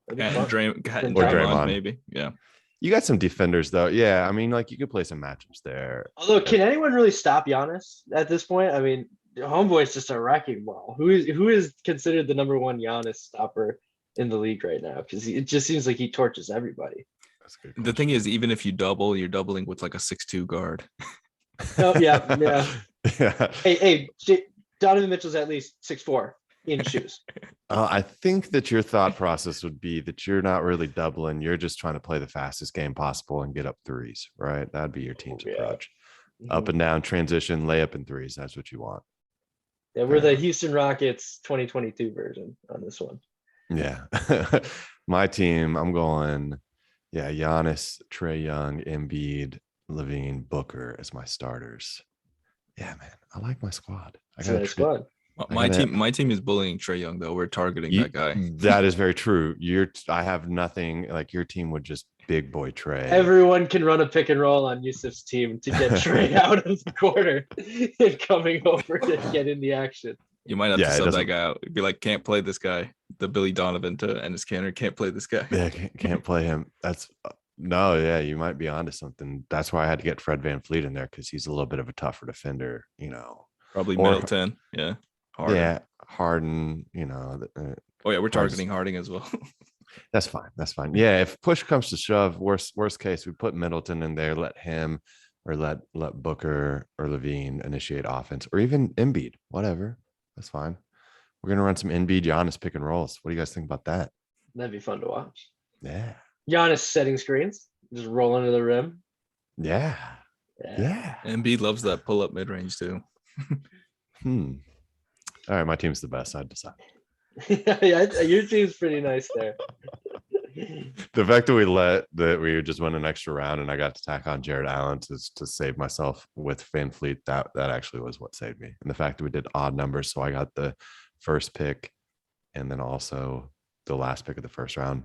Speaker 1: And
Speaker 2: Draymond.
Speaker 1: Draymond, maybe. Yeah.
Speaker 2: You got some defenders though. Yeah, I mean, like you could play some matchups there.
Speaker 3: Although, can anyone really stop Giannis at this point? I mean, Homeboy's just a wrecking ball. Who is considered the number one Giannis stopper in the league right now? Because it just seems like he torches everybody.
Speaker 2: That's a good
Speaker 1: The
Speaker 2: question.
Speaker 1: thing is, even if you double, you're doubling with like a 6'2" guard.
Speaker 3: Oh yeah, yeah.
Speaker 2: Yeah.
Speaker 3: Hey, Donovan Mitchell's at least 6'4" in shoes.
Speaker 2: I think that your thought process would be that you're not really doubling. You're just trying to play the fastest game possible and get up threes, right? That'd be your team's
Speaker 3: Yeah.
Speaker 2: approach. Up and down, transition, layup, and threes. That's what you want.
Speaker 3: Yeah, we're the Houston Rockets 2022 version on this one.
Speaker 2: Yeah. My team, I'm going, Giannis, Trae Young, Embiid, Levine, Booker as my starters. Yeah, man. I like my squad.
Speaker 3: It's a nice squad.
Speaker 1: My team is bullying Trae Young though. We're targeting that guy.
Speaker 2: That is very true. I have nothing like your team would just big boy Trae.
Speaker 3: Everyone can run a pick and roll on Yusuf's team to get Trae out of the corner and coming over to get in the action.
Speaker 1: You might have to sub that guy out. Be like, can't play this guy. The Billy Donovan to Enes Kanter, can't play this guy.
Speaker 2: Yeah, can't play him. That's no, yeah, you might be onto something. That's why I had to get Fred VanVleet in there because he's a little bit of a tougher defender,
Speaker 1: Probably Middleton. Yeah.
Speaker 2: Harden. Yeah, Harden,
Speaker 1: oh yeah, we're targeting Harding as well.
Speaker 2: That's fine. That's fine. Yeah, if push comes to shove, worst case, we put Middleton in there, let him or let Booker or Levine initiate offense, or even Embiid, whatever. That's fine. We're gonna run some Embiid Giannis pick and rolls. What do you guys think about that?
Speaker 3: That'd be fun to watch.
Speaker 2: Yeah.
Speaker 3: Giannis setting screens, just roll under the rim.
Speaker 2: Yeah.
Speaker 1: Embiid loves that pull up mid range too.
Speaker 2: All right, my team's the best. I'd decide.
Speaker 3: Yeah, your team's pretty nice there.
Speaker 2: The fact that we just went an extra round and I got to tack on Jared Allen to save myself with Van Fleet, that actually was what saved me. And the fact that we did odd numbers, so I got the first pick and then also the last pick of the first round.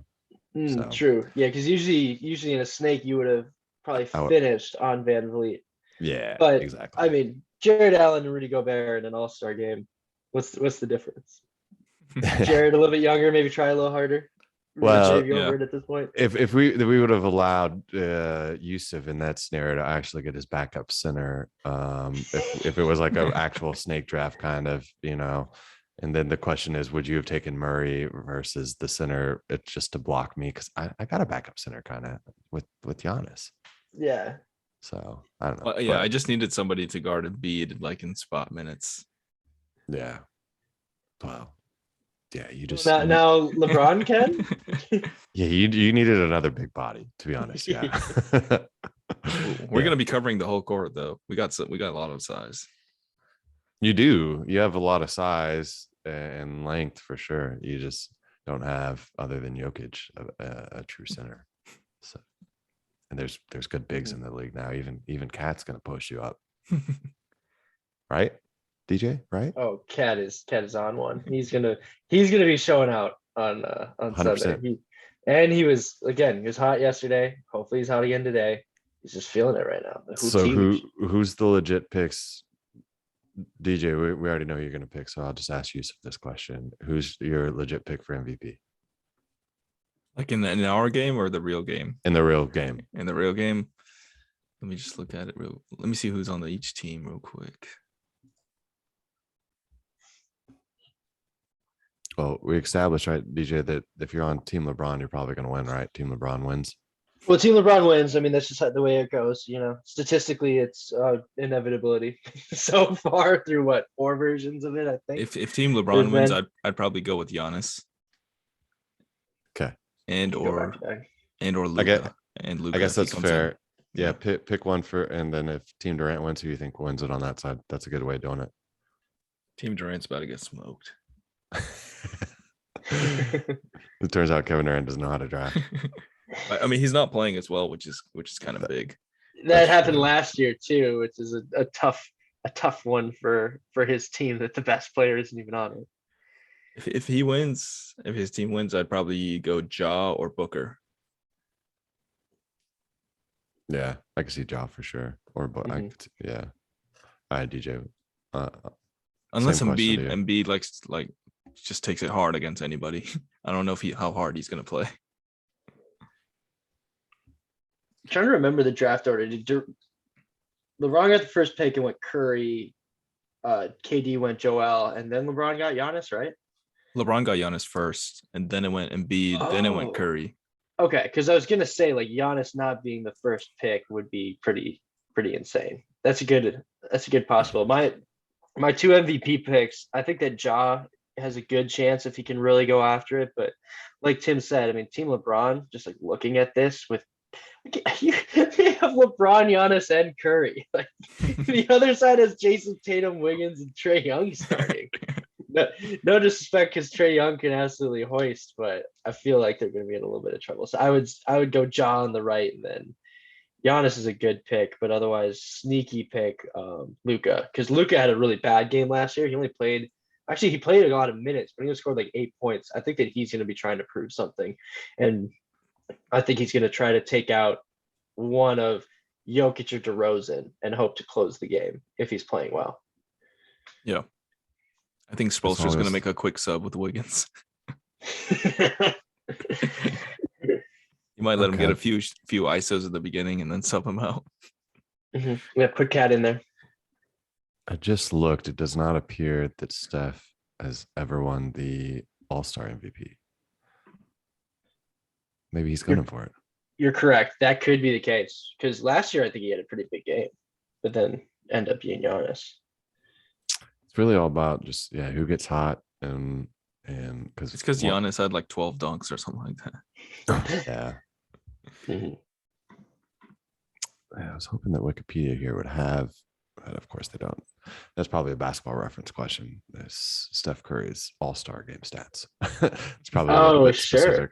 Speaker 2: So
Speaker 3: True. Yeah, because usually in a snake you would have probably finished on Van Vliet.
Speaker 2: Yeah,
Speaker 3: but
Speaker 2: exactly.
Speaker 3: I mean, Jared Allen and Rudy Gobert in an All-Star game. What's the difference? Jared a little bit younger, maybe try a little harder.
Speaker 2: Well,
Speaker 3: over it at this point.
Speaker 2: If we would have allowed Yusuf in that scenario to actually get his backup center, if it was like an actual snake draft kind of, and then the question is, would you have taken Murray versus the center? It's just to block me because I got a backup center kind of with Giannis.
Speaker 3: Yeah.
Speaker 2: So I don't know.
Speaker 1: Well, yeah, I just needed somebody to guard Embiid like in spot minutes.
Speaker 2: Yeah. Wow. Yeah, you just
Speaker 3: now LeBron can.
Speaker 2: Yeah, you needed another big body, to be honest. Yeah.
Speaker 1: We're gonna be covering the whole court though. We got a lot of size.
Speaker 2: You do. You have a lot of size and length for sure. You just don't have, other than Jokic, a true center. So, and there's good bigs in the league now. Even Cat's gonna post you up, right? DJ, right?
Speaker 3: Oh, Cat is on one. He's gonna be showing out on
Speaker 2: 100%.
Speaker 3: Sunday. He was hot yesterday. Hopefully he's hot again today. He's just feeling it right now.
Speaker 2: Who's the legit picks? DJ, we already know you're gonna pick, so I'll just ask you this question: who's your legit pick for MVP?
Speaker 1: Like in our game or the real game?
Speaker 2: In the real game.
Speaker 1: In the real game. Let me just look at it let me see who's on each team real quick.
Speaker 2: Well, we established, right, DJ, that if you're on Team LeBron, you're probably going to win, right? Team LeBron wins.
Speaker 3: Well, Team LeBron wins. I mean, that's just the way it goes. Statistically, it's inevitability so far through 4 versions of it. I think.
Speaker 1: If Team LeBron wins, I'd probably go with Giannis.
Speaker 2: Okay.
Speaker 1: And or Luka. I
Speaker 2: guess that's fair. Yeah, pick one and then if Team Durant wins, who you think wins it on that side? That's a good way of doing it.
Speaker 1: Team Durant's about to get smoked.
Speaker 2: It turns out Kevin Durant doesn't know how to draft.
Speaker 1: I mean, he's not playing as well, which is kind of big.
Speaker 3: That happened last year too, which is a tough one for his team that the best player isn't even on it.
Speaker 1: If his team wins, I'd probably go Ja or Booker.
Speaker 2: Yeah, I can see Ja for sure. Or yeah. All right, DJ.
Speaker 1: Unless Embiid just takes it hard against anybody. I don't know how hard he's gonna play.
Speaker 3: I'm trying to remember the draft order. LeBron got the first pick and went Curry, KD went Joel, and then LeBron got Giannis, right?
Speaker 1: LeBron got Giannis first, and then it went Embiid, then it went Curry.
Speaker 3: Okay, because I was gonna say Giannis not being the first pick would be pretty insane. That's a good possible. My 2 MVP picks, I think that Ja has a good chance if he can really go after it. But like Tim said, I mean, Team LeBron, just looking at this with you have LeBron, Giannis, and Curry. The other side has Jason Tatum, Wiggins, and Trae Young starting. No disrespect, because Trae Young can absolutely hoist, but I feel like they're going to be in a little bit of trouble. So I would go Ja on the right, and then Giannis is a good pick, but otherwise sneaky pick Luka, because Luka had a really bad game last year. He played a lot of minutes, but he only scored 8 points. I think that he's going to be trying to prove something, and I think he's going to try to take out one of Jokic or DeRozan and hope to close the game if he's playing well.
Speaker 1: Yeah. I think Spoelstra's going to make a quick sub with Wiggins. You might let him get a few ISOs at the beginning and then sub him out.
Speaker 3: Mm-hmm. Yeah, put Cat in there.
Speaker 2: I just looked. It does not appear that Steph has ever won the All-Star MVP. Maybe he's gunning for it.
Speaker 3: You're correct. That could be the case. Because last year, I think he had a pretty big game, but then end up being Giannis.
Speaker 2: It's really all about just, who gets hot and because
Speaker 1: it's because Giannis had 12 dunks or something like that.
Speaker 2: Yeah.
Speaker 3: Mm-hmm.
Speaker 2: I was hoping that Wikipedia here would have, but of course they don't. That's probably a basketball reference question. This Steph Curry's All-Star game stats. It's probably
Speaker 3: sure.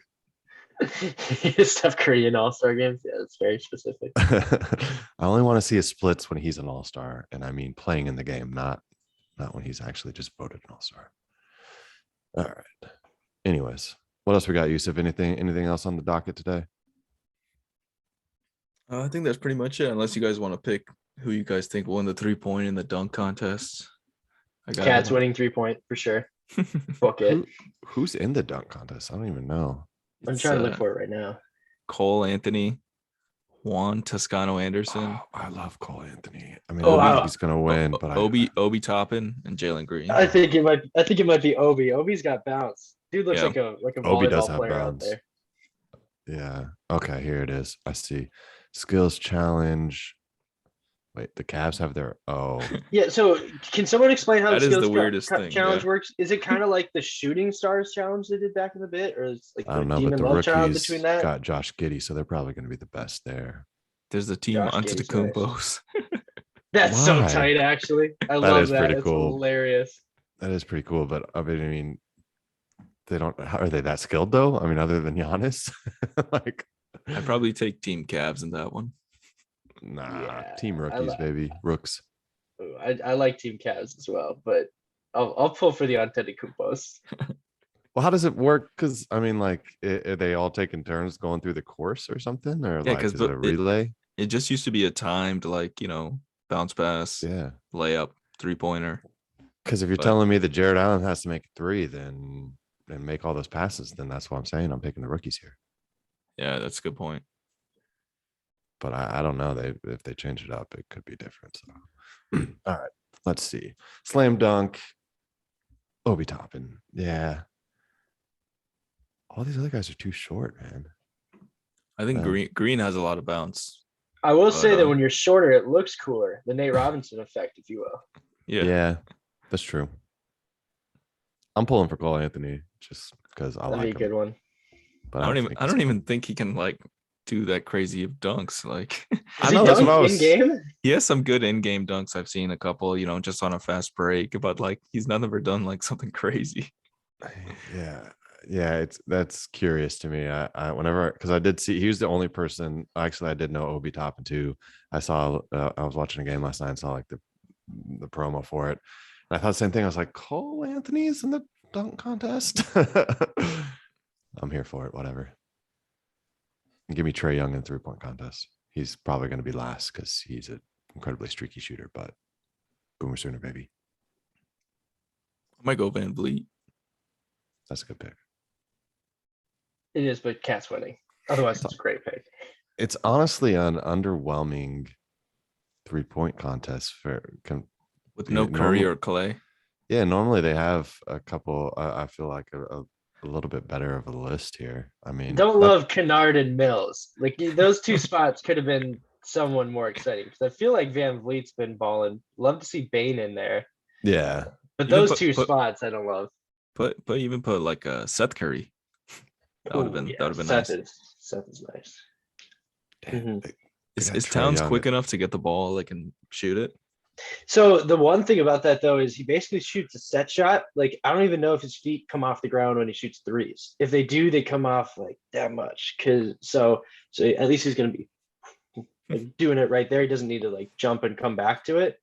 Speaker 3: Steph Curry in All-Star games. Yeah, that's very specific.
Speaker 2: I only want to see his splits when he's an all-star, and I mean playing in the game, not when he's actually just voted an all-star. All right. Anyways, what else we got, Yusuf? Anything else on the docket today?
Speaker 1: I think that's pretty much it. Unless you guys want to pick who you guys think won the 3-point in the dunk contest. I got
Speaker 3: Cats winning 3-point for sure. Book it.
Speaker 2: Who's in the dunk contest? I don't even know.
Speaker 3: I'm trying to look for it right now.
Speaker 1: Cole Anthony, Juan Toscano Anderson.
Speaker 2: Oh, I love Cole Anthony. I mean, he's gonna win, but
Speaker 1: Obi Toppin and Jalen Green.
Speaker 3: I think it might be Obi. Obi's got bounce. Dude looks like a
Speaker 2: Obi does
Speaker 3: volleyball
Speaker 2: have
Speaker 3: player
Speaker 2: bounce.
Speaker 3: out there.
Speaker 2: Yeah. Okay, here it is. I see. Skills challenge. Wait, the Cavs have their
Speaker 3: Yeah, so can someone explain how
Speaker 1: That
Speaker 3: the
Speaker 1: is
Speaker 3: skills
Speaker 1: the weirdest thing,
Speaker 3: challenge
Speaker 1: yeah.
Speaker 3: works? Is it kind of like the shooting stars challenge they did back in the bit, or is like
Speaker 2: I don't
Speaker 3: the
Speaker 2: know, but
Speaker 3: demon
Speaker 2: the
Speaker 3: love child
Speaker 2: rookies
Speaker 3: between that?
Speaker 2: got Josh Giddey, so they're probably going to be the best there.
Speaker 1: There's the team
Speaker 3: Josh
Speaker 1: onto the
Speaker 3: Giddey's
Speaker 1: Kumpos.
Speaker 3: That's so
Speaker 2: Why?
Speaker 3: tight, actually. I
Speaker 2: That
Speaker 3: love
Speaker 2: is
Speaker 3: that.
Speaker 2: pretty
Speaker 3: It's
Speaker 2: cool.
Speaker 3: hilarious.
Speaker 2: That is pretty cool, but I mean, they don't. How are they that skilled though? I mean, other than Giannis, like
Speaker 1: I'd probably take Team Cavs in that one.
Speaker 2: nah,
Speaker 3: Yeah,
Speaker 2: team rookies, baby, rooks.
Speaker 3: I like Team Cavs as well, but I'll pull for the Antetokounmpos.
Speaker 2: Well, how does it work? Because I mean, like, are they all taking turns going through the course or something, or
Speaker 1: Yeah,
Speaker 2: like, is it a relay?
Speaker 1: It just used to be a timed, bounce pass,
Speaker 2: Yeah.
Speaker 1: layup, 3-pointer.
Speaker 2: Because if you're telling me that Jared Allen has to make a 3, then and make all those passes, then that's what I'm saying. I'm picking the rookies here.
Speaker 1: Yeah, that's a good point.
Speaker 2: But I don't know. If they change it up, it could be different. So, all right, let's see. Slam dunk. Obi Toppin. Yeah. All these other guys are too short, man.
Speaker 1: I think Green has a lot of bounce.
Speaker 3: I will say that when you're shorter, it looks cooler. The Nate Robinson effect, if you will.
Speaker 1: Yeah,
Speaker 2: that's true. I'm pulling for Cole Anthony just because I like him.
Speaker 3: That'd be a good one.
Speaker 2: But
Speaker 1: I don't even think he can do that crazy of dunks.
Speaker 2: I know that's what I was.
Speaker 3: In-game?
Speaker 1: He has some good in-game dunks. I've seen a couple, just on a fast break, but he's not ever done something crazy.
Speaker 2: Yeah, that's curious to me. I whenever, because I did see he was the only person. Actually, I did know Obi Toppin too. I saw I was watching a game last night and saw the promo for it. And I thought the same thing. I was like, Cole Anthony's in the dunk contest. I'm here for it. Whatever. Give me Trae Young in 3-point contest. He's probably going to be last because he's an incredibly streaky shooter. But Boomer Sooner, baby.
Speaker 1: I might go Van Vliet.
Speaker 2: That's a good pick.
Speaker 3: It is, but Cat's winning. Otherwise, it's a great pick.
Speaker 2: It's honestly an underwhelming 3-point contest
Speaker 1: with no Curry or Clay.
Speaker 2: Yeah, normally they have a couple. I feel like a little bit better of a list here. I mean,
Speaker 3: don't love Kennard and Mills. Those two spots could have been someone more exciting because I feel like Van Vliet's been balling. Love to see Bane in there.
Speaker 2: Yeah,
Speaker 3: but those two spots I don't love.
Speaker 1: But even put Seth Curry. That would have been nice.
Speaker 3: Seth is nice.
Speaker 2: Damn,
Speaker 1: Is Towns quick enough to get the ball and shoot it?
Speaker 3: So the one thing about that though is he basically shoots a set shot. I don't even know if his feet come off the ground when he shoots threes. If they do, they come off that much. So at least he's gonna be doing it right there. He doesn't need to jump and come back to it.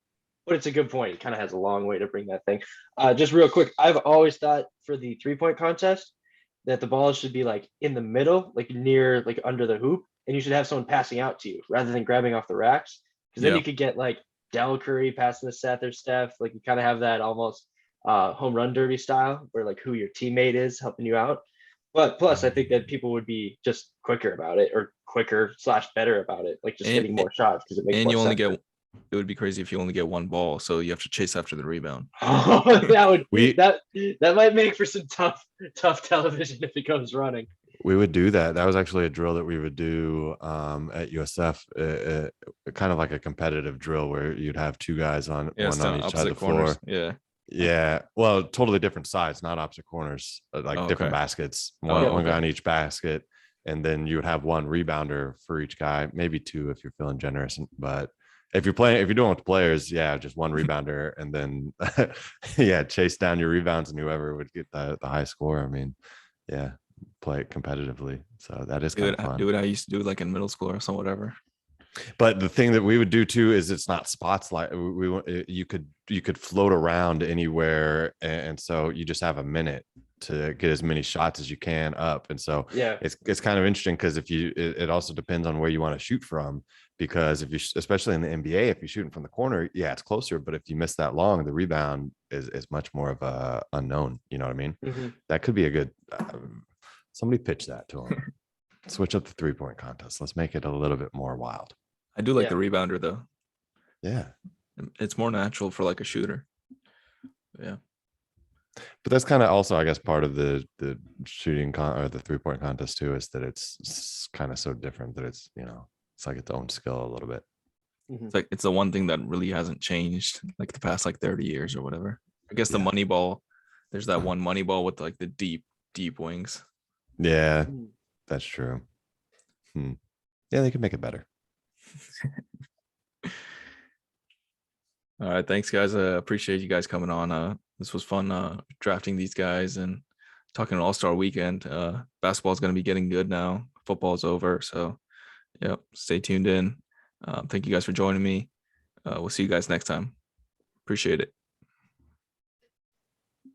Speaker 3: But it's a good point. He kind of has a long way to bring that thing. Just real quick, I've always thought for the 3-point contest that the ball should be in the middle, near under the hoop, and you should have someone passing out to you rather than grabbing off the racks. Because then you could get Del Curry passing to Seth or Steph. You kind of have that almost home run derby style where who your teammate is helping you out. But plus, I think that people would be just quicker about it, or quicker/better about it, just getting more shots because it makes more sense.
Speaker 1: It would be crazy if you only get one ball, so you have to chase after the rebound.
Speaker 3: That might make for some tough television if it goes running.
Speaker 2: We would do that. That was actually a drill that we would do at USF, kind of like a competitive drill where you'd have two guys on one on each side of the floor. Yeah. Well, totally different sides, not opposite corners, different baskets. One guy on each basket, and then you would have one rebounder for each guy, maybe two if you're feeling generous. But if you're doing with the players, just one rebounder, and then chase down your rebounds, and whoever would get the high score. I mean, play it competitively. So that is
Speaker 1: Do
Speaker 2: kind
Speaker 1: it.
Speaker 2: of fun.
Speaker 1: Do it. I used to do like in middle school or some whatever.
Speaker 2: But the thing that we would do too is it's not spots like you could float around anywhere, and so you just have a minute to get as many shots as you can up. And so
Speaker 3: Yeah.
Speaker 2: it's kind of interesting because it also depends on where you want to shoot from, because if you, especially in the NBA, if you're shooting from the corner, yeah, it's closer. But if you miss that long, the rebound is much more of a unknown. You know what I mean?
Speaker 3: Mhm.
Speaker 2: That could be a good. Somebody pitch that to them. Switch up the 3-point contest. Let's make it a little bit more wild.
Speaker 1: I do like
Speaker 3: Yeah.
Speaker 1: the rebounder though.
Speaker 2: Yeah.
Speaker 1: It's more natural for like a shooter. Yeah.
Speaker 2: But that's kind of also, I guess, part of the shooting or the 3-point contest too, is that it's kind of so different that it's, it's like its own skill a little bit.
Speaker 3: Mhm.
Speaker 1: It's like it's the one thing that really hasn't changed like the past like 30 years or whatever. I guess the
Speaker 2: Yeah.
Speaker 1: money ball, there's that one money ball with like the deep wings.
Speaker 2: Yeah,
Speaker 3: Mhm.
Speaker 2: that's true. Yeah, they could make it better.
Speaker 1: All right, thanks guys. Appreciate you guys coming on. This was fun drafting these guys and talking All-Star weekend. Basketball's going to be getting good now. Football's over, so yep, stay tuned in. Thank you guys for joining me. We'll see you guys next time. Appreciate it.